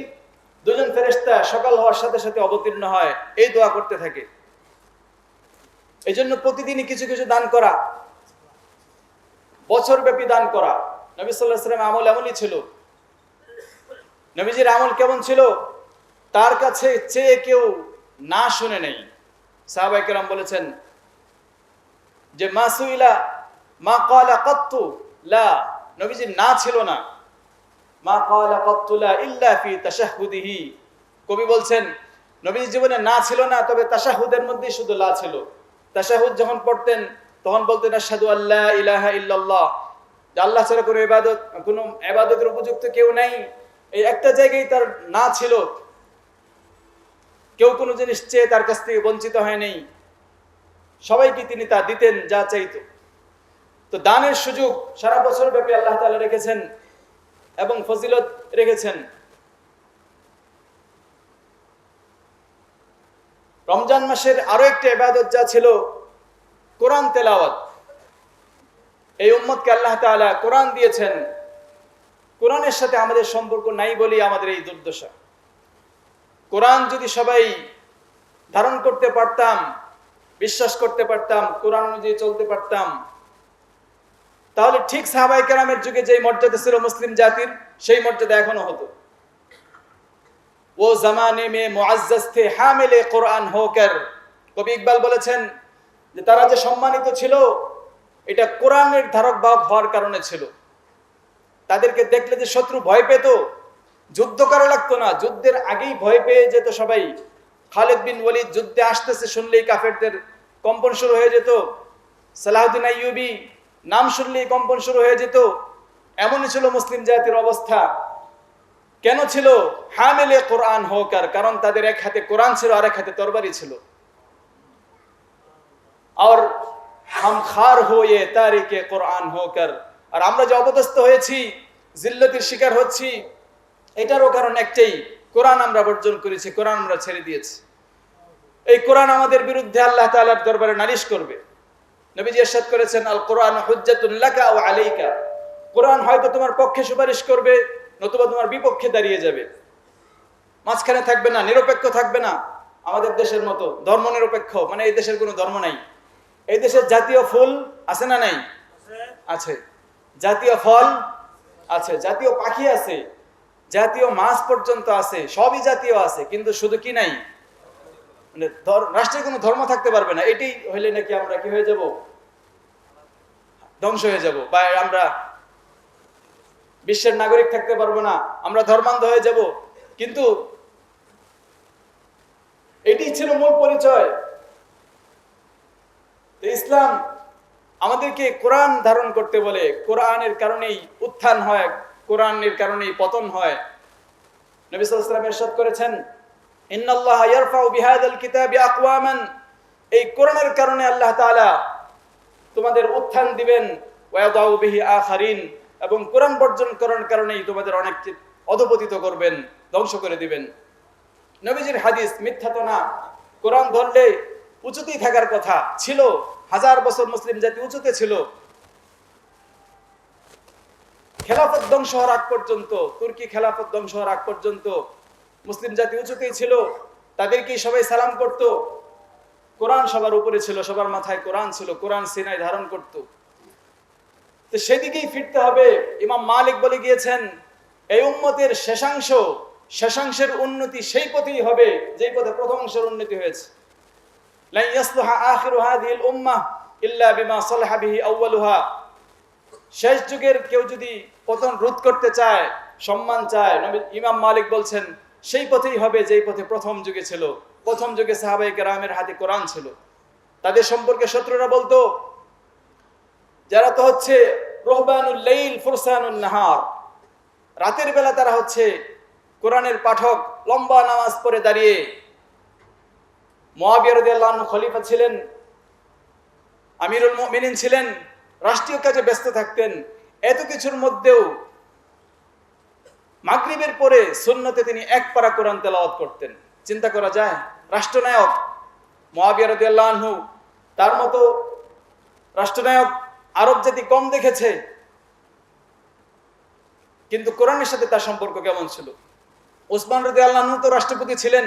A: 2জন ফেরেশতা সকাল হওয়ার সাথে সাথে অবতীর্ণ হয়, এই দোয়া করতে থাকে। এই জন্য প্রতিদিনই কিছু কিছু দান করা, বছরব্যাপী দান করা। নবী সাল্লাল্লাহু আলাইহি ওয়াসাল্লাম আমল এমনই ছিল। নবীজির আমল কেমন ছিল? তার কাছে চেয়ে কেউ না শুনে নেই। সাহাবায়ে কেরাম বলেছেন যে মাসুইলা মা ক্বালা কাত্তু লা, নবীজি না ছিল না। মা ক্বালা কাত্তু লা ইল্লা ফি তাশাহুদিহি, কবি বলছেন নবীর জীবনে না ছিল না, তবে তাশাহুদের মধ্যে শুধু লা ছিল। তাশাহুদ যখন পড়তেন তখন বলতেন আশহাদু আল্লা ইলাহা ইল্লাল্লাহ যে আল্লাহ ছাড়া কোনো ইবাদতের উপযুক্ত কেউ নাই, এই একটা জায়গায় তার না ছিল, কেউ কোনো জিনিস চেয়ে তার কাছ থেকে বঞ্চিত হয় নাই, সবাইকে তিনি তা দিতেন যা চাইতো। তো দানের সুযোগ সারা বছর ব্যাপী আল্লাহ তাআলা রেখেছেন এবং ফজিলত রেখেছেন। রমজান মাসের আরো একটা ইবাদত যা ছিল কোরআন তেলাওয়াত। এই উম্মতকে আল্লাহ তাআলা কোরআন দিয়েছেন, কোরআনের সাথে আমাদের সম্পর্ক নাই বলেই আমাদের এই দুর্দশা। কোরআন যদি সবাই ধারণ করতে পারতাম, বিশ্বাস করতে পারতাম, কোরআন অনুযায়ী চলতে পারতাম, তাহলে ঠিক সাহাবায়ে কেরামের যুগে যে মর্যাদা ছিল মুসলিম জাতির, সেই মর্যাদা এখনো হতো। ও জামানে মে মুআজ্জাজ থে হামিলে কোরআন হোকর। কবি ইকবাল বলেছেন যে তারা যে সম্মানিত ছিল এটা কোরআনের ধারক বাহক হওয়ার কারণে ছিল। তাদেরকে দেখলে যে শত্রু ভয় পেত, যুদ্ধ করা লাগতো না, যুদ্ধের আগেই ভয় পেয়ে যেত সবাই। খালিদ বিন ওয়ালিদ যুদ্ধে আসতেছে শুনলেই কাফেরদের কম্পন শুরু হয়ে যেত। সালাহউদ্দিন আইয়ুবী নাম শুনলেই কম্পন শুরু হয়ে যেত। এমনই ছিল মুসলিম জাতির অবস্থা। কেন ছিল? হামিলে কোরআন হোকার, কারণ তাদের এক হাতে কোরআন ছিল আর এক হাতে তরবারি ছিল। আর হাম খার হয়ে তারিকে কোরআন হোকার, আর আমরা যে অপদস্থ হয়েছি, জিল্লতির শিকার হচ্ছি, এটারও কারণ একটাই, কোরআন আমরা বর্জন করেছি, কোরআন আমরা ছেড়ে দিয়েছি। এই কোরআন আমাদের বিরুদ্ধে আল্লাহ তাআলার দরবারে নালিশ করবে। নবীজি ইরশাদ করেছেন, আল কোরআন হুজ্জাতুন লাকা ওয়া আলাইকা। কোরআন হয়তো তোমার পক্ষে সুপারিশ করবে, নতুবা তোমার বিপক্ষে দাঁড়িয়ে যাবে, মাঝখানে থাকবে না, নিরপেক্ষ থাকবে না। আমাদের দেশের মতো ধর্ম নিরপেক্ষ, মানে এই দেশের কোনো ধর্ম নাই। এই দেশের জাতীয় ফুল আছে না নাই? আছে। জাতীয় ফল আছে, জাতীয় পাখি আছে, জাতীয় মাছ পর্যন্ত আছে, সবই জাতীয় আছে, কিন্তু শুধু কি নাই, মানে রাষ্ট্রের কোনো ধর্ম থাকতে পারবে না। এটাই হইলে নাকি আমরা কি হয়ে যাব? ধ্বংস হয়ে যাব, বা আমরা বিশ্বের নাগরিক থাকতে পারবো না, আমরা ধর্মান্ধ হয়ে যাব। কিন্তু এটি ছিল মূল পরিচয়। ইসলাম আমাদেরকে কোরআন ধারণ করতে বলে। কোরআনের কারণেই উত্থান হয়, কোরআনের কারণেই পতন হয়। নবী সাল্লাল্লাহু আলাইহি ওয়াসাল্লাম ইরশাদ করেছেন, ইন্নাল্লাহা ইয়ারফাউ বিহাদাল কিতাবি আকওয়ামান। এই কোরআনের কারণে আল্লাহ তাআলা তোমাদের উত্থান দিবেন, ওয়া ইয়াদাউ বিহি আখারিন, এবং কোরআন বর্জন করার কারণেই তোমাদের অনেককে অধপতিত করবেন, ধ্বংস করে দিবেন। নবীজির হাদিস মিথ্যা তো না। কোরআন ধরলে উঁচুতেই থাকার কথা ছিল। 1000 বছর মুসলিম জাতি উঁচুতে ছিল। খেলাফত ধ্বংস হওয়ার আগ পর্যন্ত, তুর্কি খেলাফত ধ্বংস হওয়ার আগ পর্যন্ত মুসলিম জাতি উঁচুতেই ছিল। তাদেরকেই সবাই সালাম করত। কোরআন সবার উপরে ছিল, সবার মাথায় কোরআন ছিল, কোরআন সিনায় ধারণ করত। তো সেদিকেই ফিরতে হবে। ইমাম মালিক বলে গিয়েছেন, এই উম্মতের শেষাংশের উন্নতি সেই পথেই হবে যেই পথে প্রথম অংশের উন্নতি হয়েছে। লা ইয়াসলুহা আখিরু হাযিহিল উম্মাহ ইল্লা বিমা সালাহা বিহি আউয়ালুহা। শেষ যুগের কেউ যদি পতন রোধ করতে চায়, সম্মান চায়, ইমাম মালিক বলছেন সেই পথেই হবে যেই পথে প্রথম যুগে ছিল। প্রথম যুগে সাহাবায়ে কেরামের হাতে কোরআন ছিল। তাদের সম্পর্কে শত্রুরা বলতো, যারা তো হচ্ছে রহবানুল লাইল ফুরসানুন নাহার, রাতের বেলা তারা হচ্ছে কোরআনের পাঠক, লম্বা নামাজ পড়ে দাঁড়িয়ে। মুআবিয়া রাদিয়াল্লাহু আনহু খলিফা ছিলেন, আমিরুল মুমিনিন ছিলেন, রাষ্ট্রীয় কাজে ব্যস্ত থাকতেন। এত কিছুর মধ্যেও মাগরিবের পরে সুন্নতে তিনি এক পারা কোরআন তেলাওয়াত করতেন। চিন্তা করা যায়, রাষ্ট্রনায়ক মুআবিয়া রাদিয়াল্লাহু আনহু, তার মতো রাষ্ট্রনায়ক আরব জাতি কম দেখেছে, কিন্তু কোরআনের সাথে তার সম্পর্ক কেমন ছিল? ওসমান রাদিয়াল্লাহু আনহু তো রাষ্ট্রপতি ছিলেন,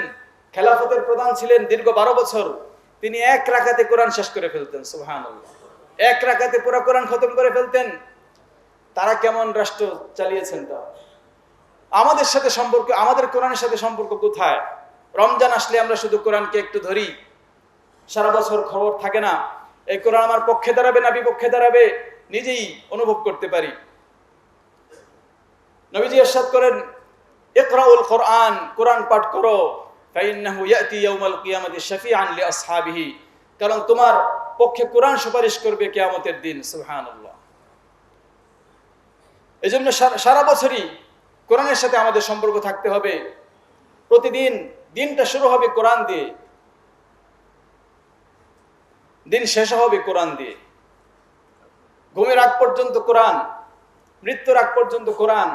A: খেলাফতের প্রধান ছিলেন দীর্ঘ 12 বছর। তিনি এক রাকাতে কোরআন শেষ করে ফেলতেন। সুবহানাল্লাহ, এক রাকাতে পুরো কোরআন খতম করে ফেলতেন। তারা কেমন রাষ্ট্র চালিয়েছেন? তা আমাদের সাথে সম্পর্ক, আমাদের কোরআনের সাথে সম্পর্ক কোথায়? রমজান আসলে আমরা শুধু কোরআনকে একটু ধরি, সারা বছর খবর থাকে না। এই কোরআন আমার পক্ষে দাঁড়াবে না বিপক্ষে দাঁড়াবে নিজেই অনুভব করতে পারি। নবীজি ইরশাদ করেন, ইকরাউল কোরআন, কোরআন পাঠ করো, ফাইন্নাহু ইয়াতি ইয়াউমাল কিয়ামাতি শাফিআন লিআসহাবিহি, কারণ তোমার পক্ষে কোরআন সুপারিশ করবে কিয়ামতের দিন। সুবহানাল্লাহ। এই জন্য সারা বছরই কোরআনের সাথে আমাদের সম্পর্ক থাকতে হবে। প্রতিদিন দিনটা শুরু হবে কোরআন দিয়ে, দিন শেষ হবে কোরআন দিয়ে। ঘুমের আগ পর্যন্ত কোরআন, মৃত্যুর আগ পর্যন্ত কোরআন।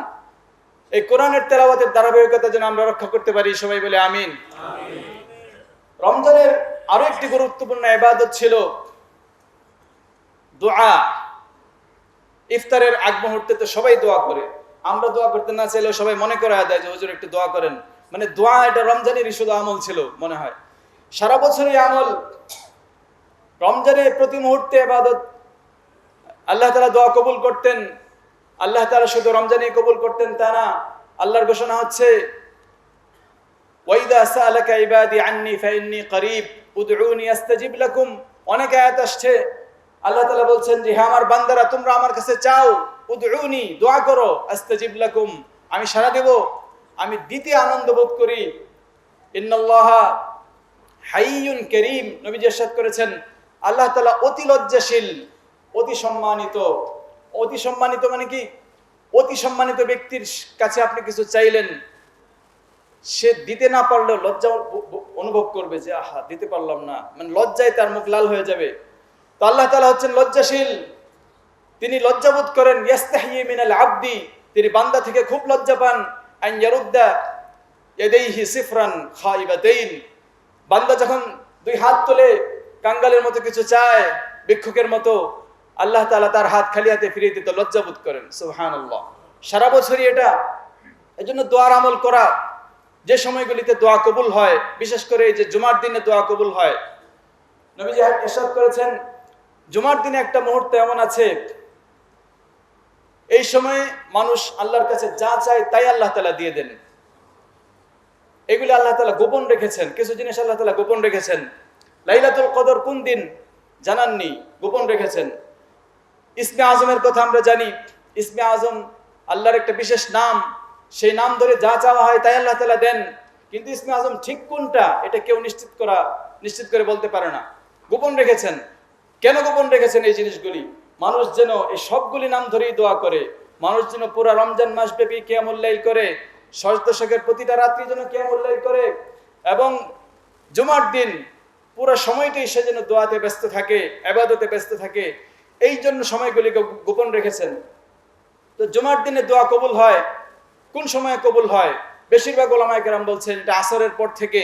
A: এই কোরআনের তেলাওয়াতের ধারাবাহিকতা যেন আমরা রক্ষা করতে পারি, সবাই বলে আমিন। রমজানের আরো একটি গুরুত্বপূর্ণ ইবাদত ছিল দোয়া। ইফতারের আগ মুহূর্তে তো সবাই দোয়া করে, আমরা দোয়া করতে না চাইলেও সবাই মনে করে দেয় যে হুজুর একটু দোয়া করেন। মানে দোয়া এটা রমজানেরই শুধু আমল ছিল মনে হয়, সারা বছরই আমল। রমজানে প্রতি মুহূর্তে ইবাদত। আল্লাহ তাআলা দোয়া কবুল করতেন। আল্লাহ তাআলা শুধু রমজানেই কবুল করতেন তা না, আল্লাহর ঘোষণা হচ্ছে ওয়াইদা সাআলাকা ইবাদি আন্নী ফাইন্নী করিব উদউনি আস্তাজিব লাকুম। অনেক আয়াত আসছে, আল্লাহ তাআলা বলছেন যে হে আমার বান্দারা, তোমরা আমার কাছে চাও, উদউনি দোয়া করো, আস্তাজিব লাকুম আমি সাড়া দেব, আমি দিতে আনন্দ বোধ করি। ইন্নাল্লাহা হাইয়ুন কারীম, নবীজি ইরশাদ করেছেন আল্লাহ তাআলা অতি লজ্জাশীল, অতি সম্মানিত। অতি সম্মানিত মানে কি? অতি সম্মানিত ব্যক্তির কাছে আপনি কিছু চাইলেন, সে দিতে না পারলেও লজ্জা অনুভব করবে যে আহা দিতে পারলাম না, মানে লজ্জায় তার মুখ লাল হয়ে যাবে। তো আল্লাহ তাআলা হচ্ছেন লজ্জাশীল, তিনি লজ্জাবোধ করেন। ইয়াস্তাহি মিনাল আবদি, তিনি বান্দা থেকে খুব লজ্জা পান। আন ইয়ারুদ্দা ইয়াদাইহি সিফরান খাইবাতাইন, বান্দা যখন দুই হাত তুলে কাঙ্গালের মতো কিছু চায়, ভিক্ষুকের মতো, আল্লাহ তাআলা তার হাত খালি হাতে ফিরিয়ে দিতে লজ্জাবোধ করেন। সুবহানাল্লাহ। সারা বছরই এটা। এজন্য দোয়ার আমল করা, যে সময়গুলিতে দোয়া কবুল হয়, বিশেষ করে এই যে জুমার দিনে দোয়া কবুল হয়। নবীজি ইরশাদ করেছেন জুমার দিনে একটা মুহূর্ত এমন আছে, এই সময়ে মানুষ আল্লাহর কাছে যা চায় তাই আল্লাহ তাআলা দিয়ে দেন। এগুলি আল্লাহ তাআলা গোপন রেখেছেন, কিছু জিনিস আল্লাহ তাআলা গোপন রেখেছেন। লাইলাতুল কদর কোন দিন জানাননি, গোপন রেখেছেন। ইসমে আজমের কথা আমরা জানি, ইসমে আজম আল্লাহর একটা বিশেষ নাম, সেই নাম ধরে যা চাওয়া হয় তাই আল্লাহ তাআলা দেন। কিন্তু ইসমে আজম ঠিক কোনটা এটা কেউ নিশ্চিত করে বলতে পারে না, গোপন রেখেছেন। কেন গোপন রেখেছেন এই জিনিসগুলি? মানুষ যেন এই সবগুলি নাম ধরেই দোয়া করে, মানুষ যেন পুরা রমজান মাস ব্যাপী কিয়ামুল লাইল করে, ষষ্ঠ দশকের প্রতিটা রাত্রি যেন কিয়ামুল লাইল করে, এবং জুমার দিন পুরো সময়টাই সে যেন দোয়াতে ব্যস্ত থাকে, ইবাদতে ব্যস্ত থাকে, এই জন্য সময়গুলিকে গোপন রেখেছেন। তো জুমার দিনে দোয়া কবুল হয় কোন সময়ে কবুল হয়? বেশিরভাগ উলামায়ে কেরাম বলছেন এটা আসরের পর থেকে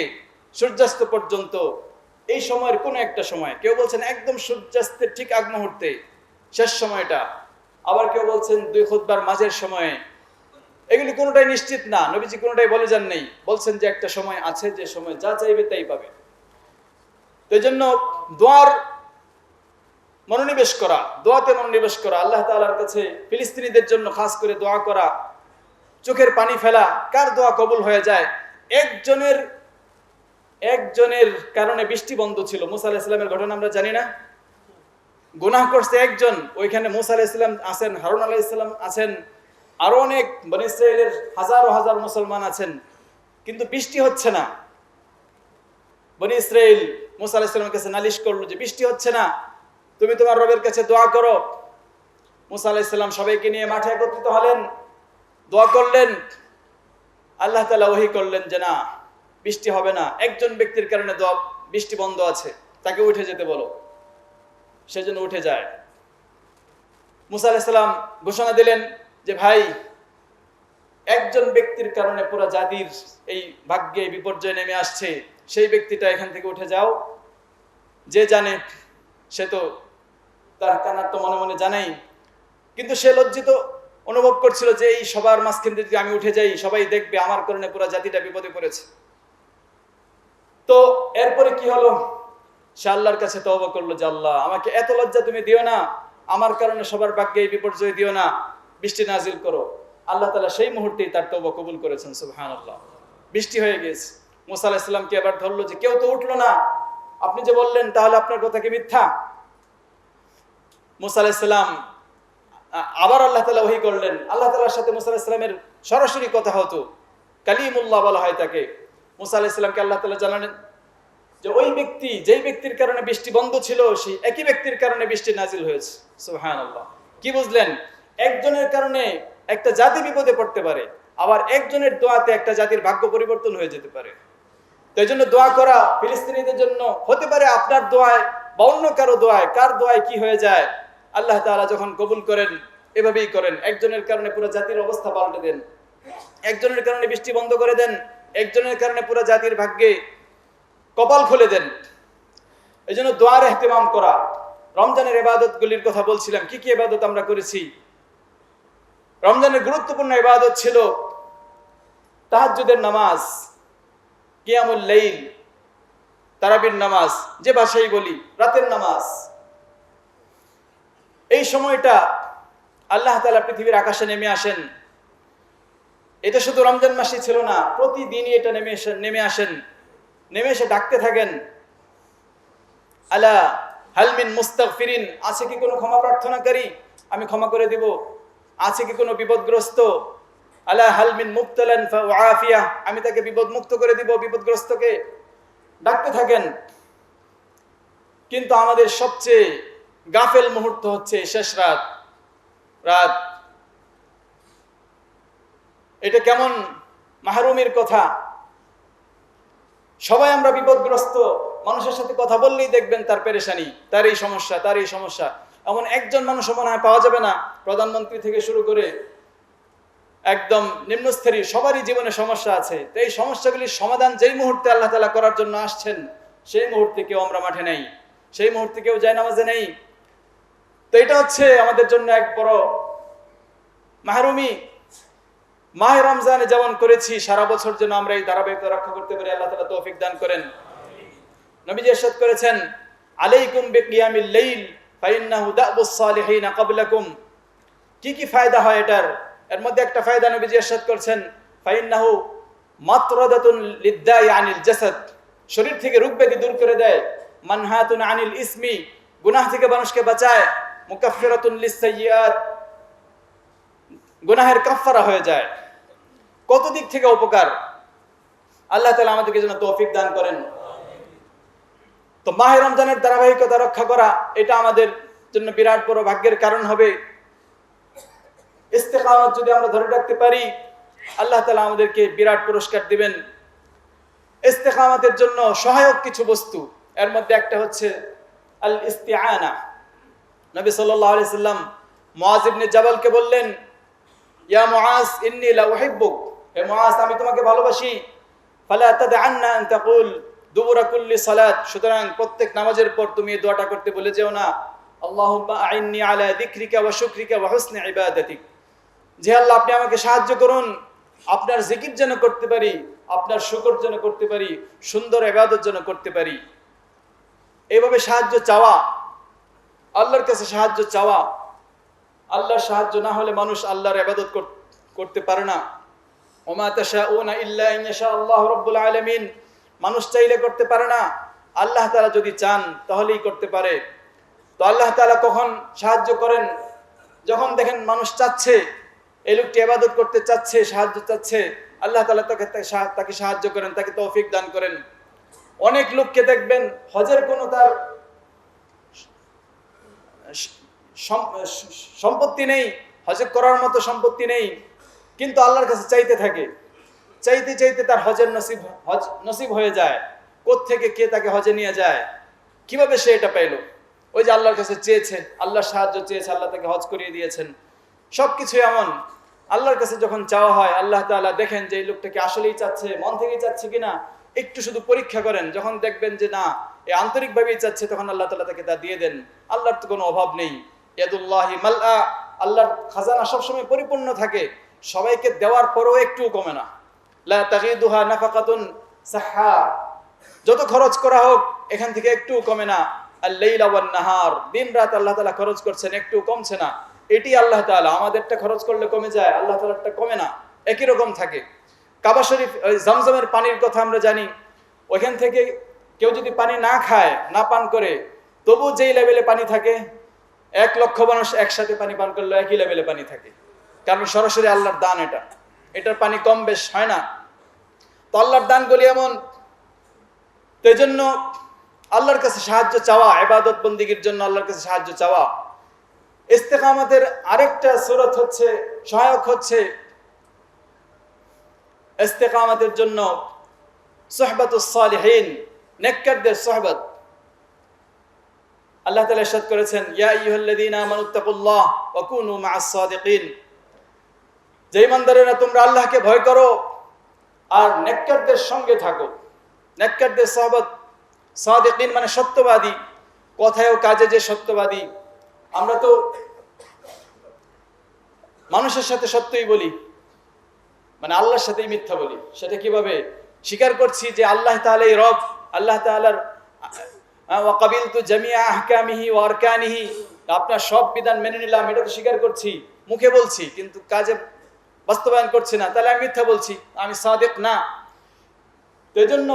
A: সূর্যাস্ত পর্যন্ত, এই সময়ের কোন একটা সময়। কেউ বলছেন একদম সূর্যাস্তের ঠিক আগ মুহূর্তে শেষ সময়টা, আবার কেউ বলছেন দুই খুতবার মাঝের সময়ে। এগুলি কোনোটাই নিশ্চিত না, নবীজি কোনোটাই বলে যান নেই, বলছেন যে একটা সময় আছে, যে সময় যা চাইবে তাই পাবে। তো এই জন্য দোয়ার মনোনিবেশ করা, দোয়াতে মনোনিবেশ করা, আল্লাহ তাআলার কাছে ফিলিস্তিনিদের জন্য খাস করে দোয়া করা, চোখের পানি ফেলা। কার দোয়া কবুল হয়ে যায়? একজনের কারণে বৃষ্টি বন্ধ ছিল। মুসা আলাইহিস সালামের ঘটনা আমরা জানি না? গুনাহ করছে একজন, ওইখানে মুসা আলাইহিস সালাম আছেন, হারুন আলাইহিস সালাম আছেন, আরো অনেক বনী ইসরাইলের হাজার হাজার মুসলমান আছেন, কিন্তু বৃষ্টি হচ্ছে না। বনী ইসরাইল মুসা আলাইহিস সালামের কাছে নালিশ করলো যে বৃষ্টি হচ্ছে না, তুমি তোমার রবের কাছে দোয়া করো। মুসা আলাইহিস সালাম সবাইকে নিয়ে মাঠে একত্রিত হলেন, দোয়া করলেন। আল্লাহ তাআলা ওহী করলেন যে না, বৃষ্টি হবে না। একজন ব্যক্তির কারণে বৃষ্টি বন্ধ আছে, তাকে উঠে যেতে বলো। সেজন্য উঠে যায়। মুসা আলাইহিস সালাম ঘোষণা দিলেন যে ভাই, একজন ব্যক্তির কারণে পুরো জাতির এই ভাগ্যে বিপর্যয় নেমে আসছে, সেই ব্যক্তিটা এখান থেকে উঠে যাও। যে জানে সে তো তার কান্নার তো মনে মনে জানাই, কিন্তু সে লজ্জিত অনুভব করছিল যে এই সবার মাঝখানে যদি আমি উঠে যাই, সবাই দেখবে আমার কারণে পুরো জাতিটা বিপদে পড়েছে। তো এরপরে কি হলো? সে আল্লাহর কাছে তওবা করলো যে আল্লাহ, আমাকে এত লজ্জা তুমি দিও না, আমার কারণে সবার ভাগ্যে এই বিপর্যয় দিও না, বৃষ্টি নাজিল করো। আল্লাহ তাআলা সেই মুহূর্তেই তার তওবা কবুল করেছেন। সুবহানাল্লাহ। বৃষ্টি হয়ে গেছে। মুসা আলাইহিস সালামকে আবার ধরলো যে কেউ তো উঠলো না, আপনি যে বললেন তাহলে আপনার কথা কি মিথ্যা? মুসা আলাইহিস সালাম আবার আল্লাহ তাআলা ওহী করলেন। আল্লাহ তাআলার সাথে মুসা আলাইহিস সালামের সরাসরি কথা হতো, কালিমুল্লাহ বলা হয় তাকে। মুসা আলাইহিস সালামকে আল্লাহ তাআলা জানালেন যে ওই ব্যক্তি, যেই ব্যক্তির কারণে বৃষ্টি বন্ধ ছিল, সেই একই ব্যক্তির কারণে বৃষ্টি নাজিল হয়েছে। সুবহানাল্লাহ। কি বুঝলেন? একজনের কারণে একটা জাতি বিপদে পড়তে পারে, আবার একজনের দোয়াতে একটা জাতির ভাগ্য পরিবর্তন হয়ে যেতে পারে। তো এই জন্য দোয়া করা ফিলিস্তিনিদের জন্য হতে পারে আপনার দোয়ায় বা অন্য কারো দোয়ায়, কার দোয়ায় কি হয়ে যায় আল্লাহ তাআলা যখন কবুল করেন এভাবেই করেন। একজনের কারণে পুরো জাতির অবস্থা পাল্টে দেন, একজনের কারণে বৃষ্টি বন্ধ করে দেন, একজনের কারণে পুরো জাতির ভাগ্যে কপাল খুলে দেন। এই জন্য দোয়ার ইহতিমাম করা। রমজানের ইবাদতগুলির কথা বলছিলাম, কি কি ইবাদত আমরা করেছি। রমজানের গুরুত্বপূর্ণ ইবাদত ছিল তাহাজ্জুদের নামাজ, কিয়ামুল লাইল, তারাবির নামাজ, যে ভাষায় বলি রাতের নামাজ। এই সময়টা আল্লাহ তাআলা পৃথিবীর আকাশে নেমে আসেন। এটা শুধু রমজান মাসে ছিল না, প্রতিদিনই এটা নেমে আসেন, নেমে এসে ডাকতে থাকেন, আলা হাল মিন মুস্তাগফিরিন, আছে কি কোনো ক্ষমা প্রার্থনাকারী, আমি ক্ষমা করে দিব। আছে কি কোনো বিপদগ্রস্ত, আলা হাল মিন মুবতালান ফাউআফিয়া, আমি তাকে বিপদ মুক্ত করে দিব, বিপদগ্রস্তকে ডাকতে থাকেন। কিন্তু আমাদের সবচেয়ে গাফেল মুহূর্ত হচ্ছে শেষ রাত। এটা কেমন মাহরুমের কথা। সবাই আমরা বিপদগ্রস্ত, মানুষের সাথে কথা বললেই দেখবেন তার পেরেশানি, তার এই সমস্যা, তার এই সমস্যা। এমন একজন মানুষ মনে হয় পাওয়া যাবে না, প্রধানমন্ত্রী থেকে শুরু করে একদম নিম্নস্তরী সবারই জীবনে সমস্যা আছে। তো এই সমস্যাগুলির সমাধান যেই মুহূর্তে আল্লাহ তাআলা করার জন্য আসছেন, সেই মুহূর্তে কেউ আমরা মাঠে নেই, সেই মুহূর্তে কেউ যায় নামাজে নেই। তো এটা হচ্ছে আমাদের জন্য এক বড় মাহরুমি। মাহে রমজানে যেমন করেছি, সারা বছর যেন আমরা এই ধারাবাহিকতা রক্ষা করতে পারি, আল্লাহ তাআলা তৌফিক দান করেন। নবীজি ইরশাদ করেছেন, আলাইকুম বিকিয়ামিল লাইল ফাইন্নাহু দাবুস সালিহিন ক্বাবলাকুম। কি কি ফায়দা হয় এটার? এর মধ্যে একটা ফায়দা নবীজি ইরশাদ করেছেন, ফাইন্নাহু মাতরাদাতুন লিদ্দাই আনিল জাসাদ, শরীর থেকে রোগ ব্যাধি দূর করে দেয়। মানহাতুন আনিল ইসমি, গুনাহ থেকে মানুষকে বাঁচায়। মুকাফফিরাতুন লিসসাইয়্যাত, গুনাহের কাফফারা হয়ে যায়। কত দিক থেকে উপকার, আল্লাহ তাআলা আমাদেরকে যেন তৌফিক দান করেন। তো মাহে রমজানের ধারাবাহিকতা রক্ষা করা, এটা আমাদের জন্য বিরাট বড় ভাগ্যের কারণ হবে। ইস্তেকামত যদি আমরা ধরে রাখতে পারি, আল্লাহ তাআলা আমাদেরকে বিরাট পুরস্কার দিবেন। ইস্তেকামতের জন্য সহায়ক কিছু বস্তু, এর মধ্যে একটা হচ্ছে আল ইস্তিআনা। নবী সাল্লাল্লাহু আলাইহি সাল্লাম মুআজ ইবনে জাবালকে বললেন, ইয়া মুআজ ইন্নী লা উহিব্বুক, হে মুআজ আমি তোমাকে ভালোবাসি। ফালা তাদআন্না আন তাকুল দুবুরা কুল্লি সালাত, সুতরাং প্রত্যেক নামাজের পর তুমি এই দোয়াটা করতে বলে যেও না, আল্লাহুম্মা আইন্নী আলা যিকরিকা ওয়া শুকরিকা ওয়া হুসনি ইবাদাতিক, যে আল্লাহ আপনি আমাকে সাহায্য করুন, আপনার জিকির যেন করতে পারি, আপনার শুকর যেন করতে পারি, সুন্দর ইবাদত যেন করতে পারি। এইভাবে সাহায্য চাওয়া, আল্লাহর কাছে সাহায্য চাওয়া। আল্লাহর সাহায্য না হলে মানুষ আল্লাহর ইবাদত করতে পারে না। ওমা তাশাউনা ইল্লা ইন ইয়াশা আল্লাহু রাব্বুল আলামিন, মানুষ চাইলে করতে পারে না, আল্লাহ তাআলা যদি চান তাহলেই করতে পারে। তো আল্লাহ তাআলা কখন সাহায্য করেন? যখন দেখেন মানুষ চাচ্ছে, এই লোকটি ইবাদত করতে চাচ্ছে, সাহায্য চাচ্ছে, আল্লাহ তাআলা তাকে সাহায্য করেন, তাকে তৌফিক দান করেন। অনেক লোককে দেখবেন হজের কোনো তার সম্পত্তি নেই, হজ করার মতো সম্পত্তি নেই, কিন্তু আল্লাহর কাছে চাইতে থাকে, চাইতে চাইতে তার হজ নসিব হয়ে যায়। কোত্থেকে কে তাকে হজে নিয়ে যায়, কিভাবে সে এটা পাইল? ওই যে আল্লাহর কাছে চেয়েছে, আল্লাহর সাহায্য চেয়েছে, আল্লাহ তাকে হজ করিয়ে দিয়েছেন। সবকিছু এমন আল্লাহর কাছে যখন চাওয়া হয়, আল্লাহ তাআলা দেখেন যে এই লোকটাকে আসলেই চাচ্ছে, মন থেকেই চাচ্ছে কিনা, একটু শুধু পরীক্ষা করেন। যখন দেখবেন যে না, এ আন্তরিকভাবেই চাচ্ছে, তখন আল্লাহ তাআলা তাকে তা দিয়ে দেন। আল্লাহর তো কোনো অভাব নেই, ইয়াদুল্লাহি মালআ, আল্লাহর খাজানা সবসময় পরিপূর্ণ থাকে, সবাইকে দেওয়ার পরও একটুও কমে না। লা তাগিদুহা নাফাকাতুন সাহহা, যত খরচ করা হোক এখান থেকে একটুও কমে না। আল-লাইলা ওয়ান নাহার, দিন রাত আল্লাহ তাআলা খরচ করছেন, একটু কমছে না। এটি আল্লাহ তাআলা, আমাদেরটা খরচ করলে কমে যায়, আল্লাহ তাআলারটা কমে না, একই রকম থাকে। কাবা শরীফ, জমজমের পানির কথা আমরা জানি, ওইখান থেকে কেউ যদি পানি না খায়, না পান করে, তবু যেই লেভেলে পানি থাকে, 1 লক্ষ মানুষ একসাথে পানি পান করলে একই লেভেলে পানি থাকে, কারণ সরাসরি আল্লাহর দান। এটার পানি কম বেশ হয় না। তো আল্লাহর দানগুলি এমন। তো এই জন্য আল্লাহর কাছে সাহায্য চাওয়া, ইবাদত বন্দেগীর জন্য আল্লাহর কাছে সাহায্য চাওয়া, ইস্তেকামতের আরেকটা সূরত হচ্ছে, সহায়ক হচ্ছে ইস্তেকামতের জন্য সুহবাতুস সালিহিন, নেককারদের সুহবত। আল্লাহ তাআলা ইরশাদ করেছেন, ইয়া আইয়ুহাল্লাযীনা আমানুত্তাকুল্লাহ ওয়া কুনু মাআস সাদিকিন, যে ঈমানদারেরা তোমরা আল্লাহকে ভয় করো আর নেককারদের সঙ্গে থাকো। নেককারদের সুহবত, সাদিকিন মানে সত্যবাদী, কথায় ও কাজে যে সত্যবাদী। আমরা তো মানুষের সাথে সত্যই বলি, মানে আল্লাহর সাথেই মিথ্যা বলি। সেটা কিভাবে? স্বীকার করছি যে আল্লাহ তাআলাই রব, আল্লাহ তাআলার ওয়া কাবিলতু জামিআ আহকামিহি ওয়া আরকানিহি, আপনার সব বিধান মেনে নিলাম, এটা তো স্বীকার করছি, মুখে বলছি কিন্তু কাজে বাস্তবায়ন করছি না, তাহলে আমি মিথ্যা বলছি, আমি সাদিক না। তো এজন্য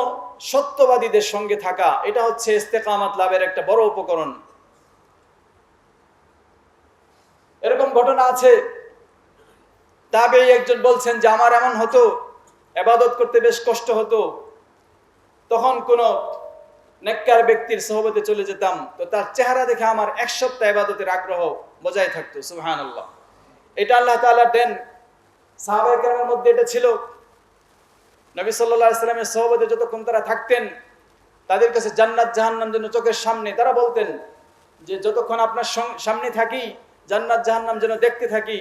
A: সত্যবাদীদের সঙ্গে থাকা, এটা হচ্ছে ইস্তেকামত লাভের একটা বড় উপকরণ। এরকম ঘটনা আছে, তাবেঈ একজন বলছেন যে আমার এমন হতো, ইবাদত করতে বেশ কষ্ট হতো, তখন কোন নেককার ব্যক্তির সোহবতে চলে যেতাম, তো তার চেহারা দেখে আমার এক সপ্তাহ ইবাদতের আগ্রহ বজায় থাকতো। সুবহানাল্লাহ। এটা আল্লাহ তাআলা দেন। সাহাবায়ে কেরামের মধ্যে এটা ছিল। নবী সাল্লাল্লাহু আলাইহি সাল্লামের সোহবতে যতক্ষণ তারা থাকতেন, তাদের কাছে জান্নাত জাহান্নাম যেন চোখের সামনে। তারা বলতেন যে যতক্ষণ আপনার সামনে থাকি, জান্নাত জাহান্নাম যেন দেখতে থাকি,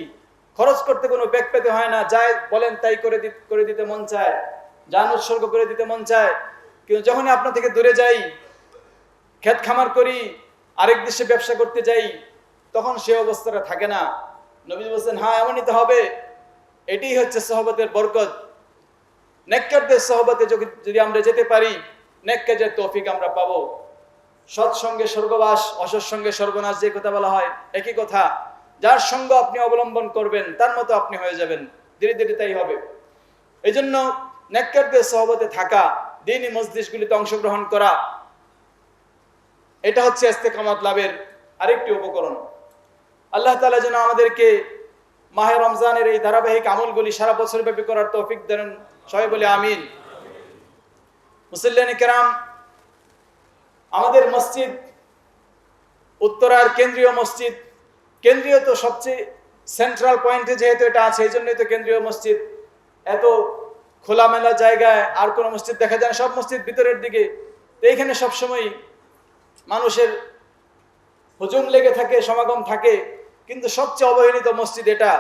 A: খরচ করতে কোনো বেগ পেতে হয় না, যাই বলেন তাই করে দিতে মন চায়, জান উৎসর্গ করে দিতে মন চায়। কিন্তু যখনই আপনার থেকে দূরে যাই, ক্ষেত খামার করি, আরেক দেশে ব্যবসা করতে যাই, তখন সে অবস্থাটা থাকে না। নবী বলছেন, হ্যাঁ এমনই তো হবে। এটাই হচ্ছে সোহবতের বরকত। নেককারদের সোহবতে যদি আমরা যেতে পারি, নেক কাজের তৌফিক আমরা পাবো। সৎসঙ্গে স্বর্গবাস, অসৎসঙ্গে সর্বনাশ, যে কথা বলা হয় একই কথা। যার সঙ্গ আপনি অবলম্বন করবেন তার মতো আপনি হয়ে যাবেন, ধীরে ধীরে তাই হবে। এই জন্য নেককারদের সোহবতে থাকা, দ্বীনি মজলিসগুলিতে অংশগ্রহণ করা, এটা হচ্ছে ইস্তেকামত লাভের আরেকটি উপকরণ। আল্লাহ তাআলা যেন আমাদেরকে মাহে রমজানের এই ধারাবাহিক আমলগুলি সারা বছর ব্যাপী করার তৌফিক দেন, সবাই বলে আমিন। মুসল্লিয়ানে কেরাম, আমাদের মসজিদ উত্তরার কেন্দ্রীয় মসজিদ, কেন্দ্রীয় তো সবচেয়ে সেন্ট্রাল পয়েন্টে যেহেতু এটা আছে, এই জন্যই তো কেন্দ্রীয় মসজিদ। এত খোলামেলা জায়গায় আর কোনো মসজিদ দেখা যায় না, সব মসজিদ ভিতরের দিকে। তো এইখানে সবসময় মানুষের হুজুম লেগে থাকে, সমাগম থাকে। কিন্তু সবচেয়ে অবহেলিত মসজিদ এটা।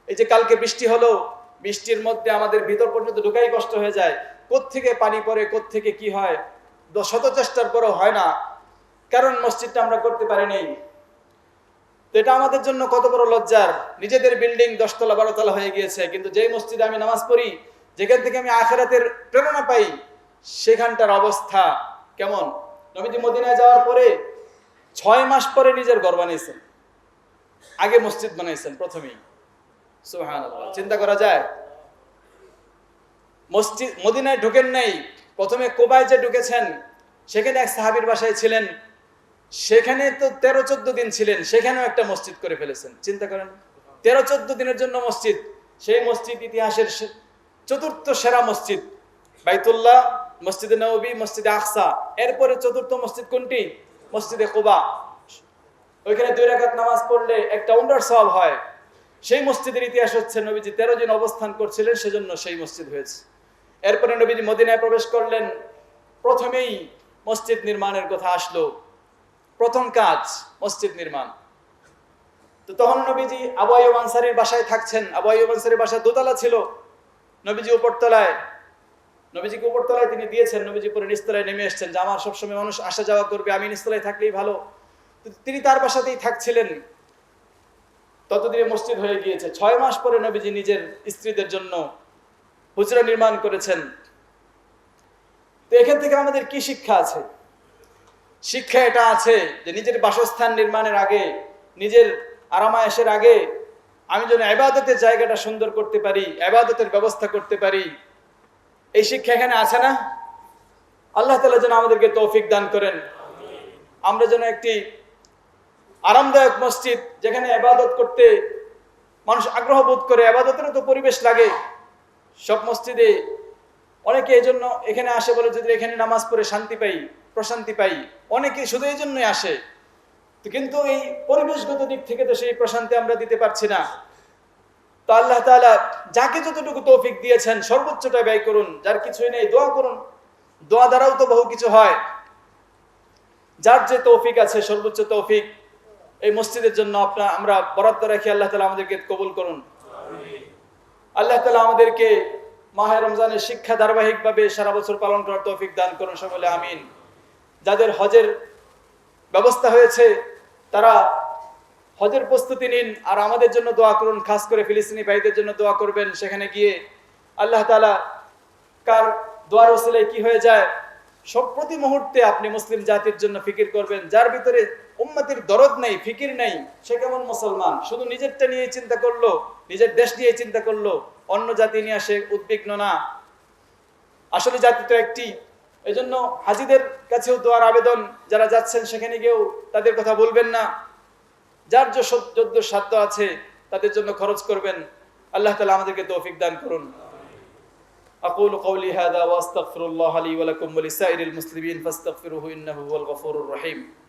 A: এই যে কালকে বৃষ্টি হলো, বৃষ্টির মধ্যে আমাদের ভিতর পর্যন্ত ঢুকাই কষ্ট হয়ে যায়। কোত্থেকে পানি পড়ে, কোত্থেকে কি হয়, শত চেষ্টার পরেও হয় না, কারণ মসজিদটা আমরা করতে পারিনি। তো এটা আমাদের জন্য কত বড় লজ্জার। নিজেদের বিল্ডিং 10 তলা 12 তলা হয়ে গিয়েছে, কিন্তু যেই মসজিদে আমি নামাজ পড়ি, যেখান থেকে আমি আখিরাতের প্রেরণা পাই, সেখানটার অবস্থা কেমন। নবীজি মদিনায় যাওয়ার পরে 6 মাস পরে নিজের ঘর বানিয়েছেন, আগে মসজিদ বানাইছেন প্রথমেই। সুবহানাল্লাহ, চিন্তা করা যায়। মসজিদ মদিনায় ঢুকেন নাই, প্রথমে কুবায় যে ঢুকেছেন, সেখানে এক সাহাবীর বাসায় ছিলেন, সেখানে তো 13-14 দিন ছিলেন, সেখানেও একটা মসজিদ করে ফেলেছেন। চিন্তা করেন, 13-14 দিনের জন্য মসজিদ। সেই মসজিদ ইতিহাসের 4র্থ সেরা মসজিদ, বাইতুল্লাহ, মসজিদে নববী, মসজিদে আকসা। এরপরে 4র্থ মসজিদ কোনটি? মসজিদে কুবা। ওইখানে 2 রাকাত নামাজ পড়লে একটা উমরার সওয়াব হয়। সেই মসজিদের ইতিহাস হচ্ছে নবীজি 13 দিন অবস্থান করছিলেন, সেজন্য সেই মসজিদ হয়েছে। এরপরে নবীজি মদিনায় প্রবেশ করলেন, প্রথমেই মসজিদ নির্মাণের কথা আসলো। প্রথম কাজ মসজিদ নির্মাণ। তো তখন নবীজি আবু আইয়ুব আনসারীর বাসায় থাকছেন। আবু আইয়ুব আনসারীর বাসা দোতলা ছিল, নবীজি উপরতলায়। নবীজিকে উপরতলায় তিনি দিয়েছেন, নবীজি পরে নিচতলায় নেমে এসেছেন যে আমার সবসময় মানুষ আসা যাওয়া করবে, আমি নিচতলায় থাকলেই ভালো। তিনি তার বাসাতেই থাকছিলেন। ততদিনে মসজিদ হয়ে গিয়েছে। 6 মাস পরে নবীজি নিজের স্ত্রীদের জন্য হুজরা নির্মাণ করেছেন। তো এখান থেকে আমাদের কি শিক্ষা আছে? শিক্ষা এটা আছে যে নিজের বাসস্থান নির্মাণের আগে, নিজের আরামায়েশের আগে আমি যেন ইবাদতের জায়গাটা সুন্দর করতে পারি, ইবাদতের ব্যবস্থা করতে পারি। এই শিক্ষা এখানে আছে না? আল্লাহ তাআলা যেন আমাদেরকে তৌফিক দান করেন। আমরা যেন একটি আরামদায়ক মসজিদ, যেখানে ইবাদত করতে মানুষ আগ্রহ বোধ করে, ইবাদতেরও তো পরিবেশ লাগে। সব মসজিদে অনেকে এই জন্য এখানে আসে বলে যদি এখানে নামাজ পড়ে শান্তি পাই, প্রশান্তি পাই, অনেকে শুধু এই জন্যই আসে। তো কিন্তু এই পরিবেশগত দিক থেকে তো সেই প্রশান্তি আমরা দিতে পারছি না। তো আল্লাহ তাআলা যাকে যতটুকু তৌফিক দিয়েছেন সর্বোচ্চটা ব্যয় করুন, যার কিছুই নেই দোয়া করুন, দোয়া দ্বারাও তো বহু কিছু হয়। যার যে তৌফিক আছে সর্বোচ্চ তৌফিক এই মসজিদের জন্য আমরা বরাদ্দ রাখি, আল্লাহ তাআলা আমাদেরকে কবুল করুন। আল্লাহ তাআলা আমাদেরকে মাহে রমজানের শিক্ষা ধারাবাহিকভাবে সারা বছর পালন করার তৌফিক দান করুন সকলে, আমিন। যাদের হজের ব্যবস্থা হয়েছে তারা হজের প্রস্তুতি নিন, আর আমাদের জন্য দোয়া করুন, খাস করে ফিলিস্তিনি ভাইদের জন্য দোয়া করবেন। সেখানে গিয়ে আল্লাহ তাআলা কার দোয়ার ওসিলায় কি হয়ে যায়, সব প্রতি মুহূর্তে আপনি মুসলিম জাতির জন্য ফিকির করবেন। যার ভিতরে উম্মতের দরদ নেই, ফিকির নেই, সে কেমন মুসলমান? শুধু নিজেরটা নিয়ে চিন্তা করলো, নিজের দেশ নিয়ে চিন্তা করলো, অন্য জাতি নিয়ে সে উদ্বিগ্ন না। আসলে জাতি তো একটি। এজন্য হাজীদের কাছেও দোয়ার আবেদন, যারা যাচ্ছেন সেখানে গিয়েও তাদের কথা বলবেন না, যার যদ্য সাধ্য আছে তাদের জন্য খরচ করবেন। আল্লাহ তাআলা আমাদেরকে তৌফিক দান করুন। أقول قولي هذا وأستغفر الله لي ولكم ولسائر المسلمين فاستغفروه إنه هو الغفور الرحيم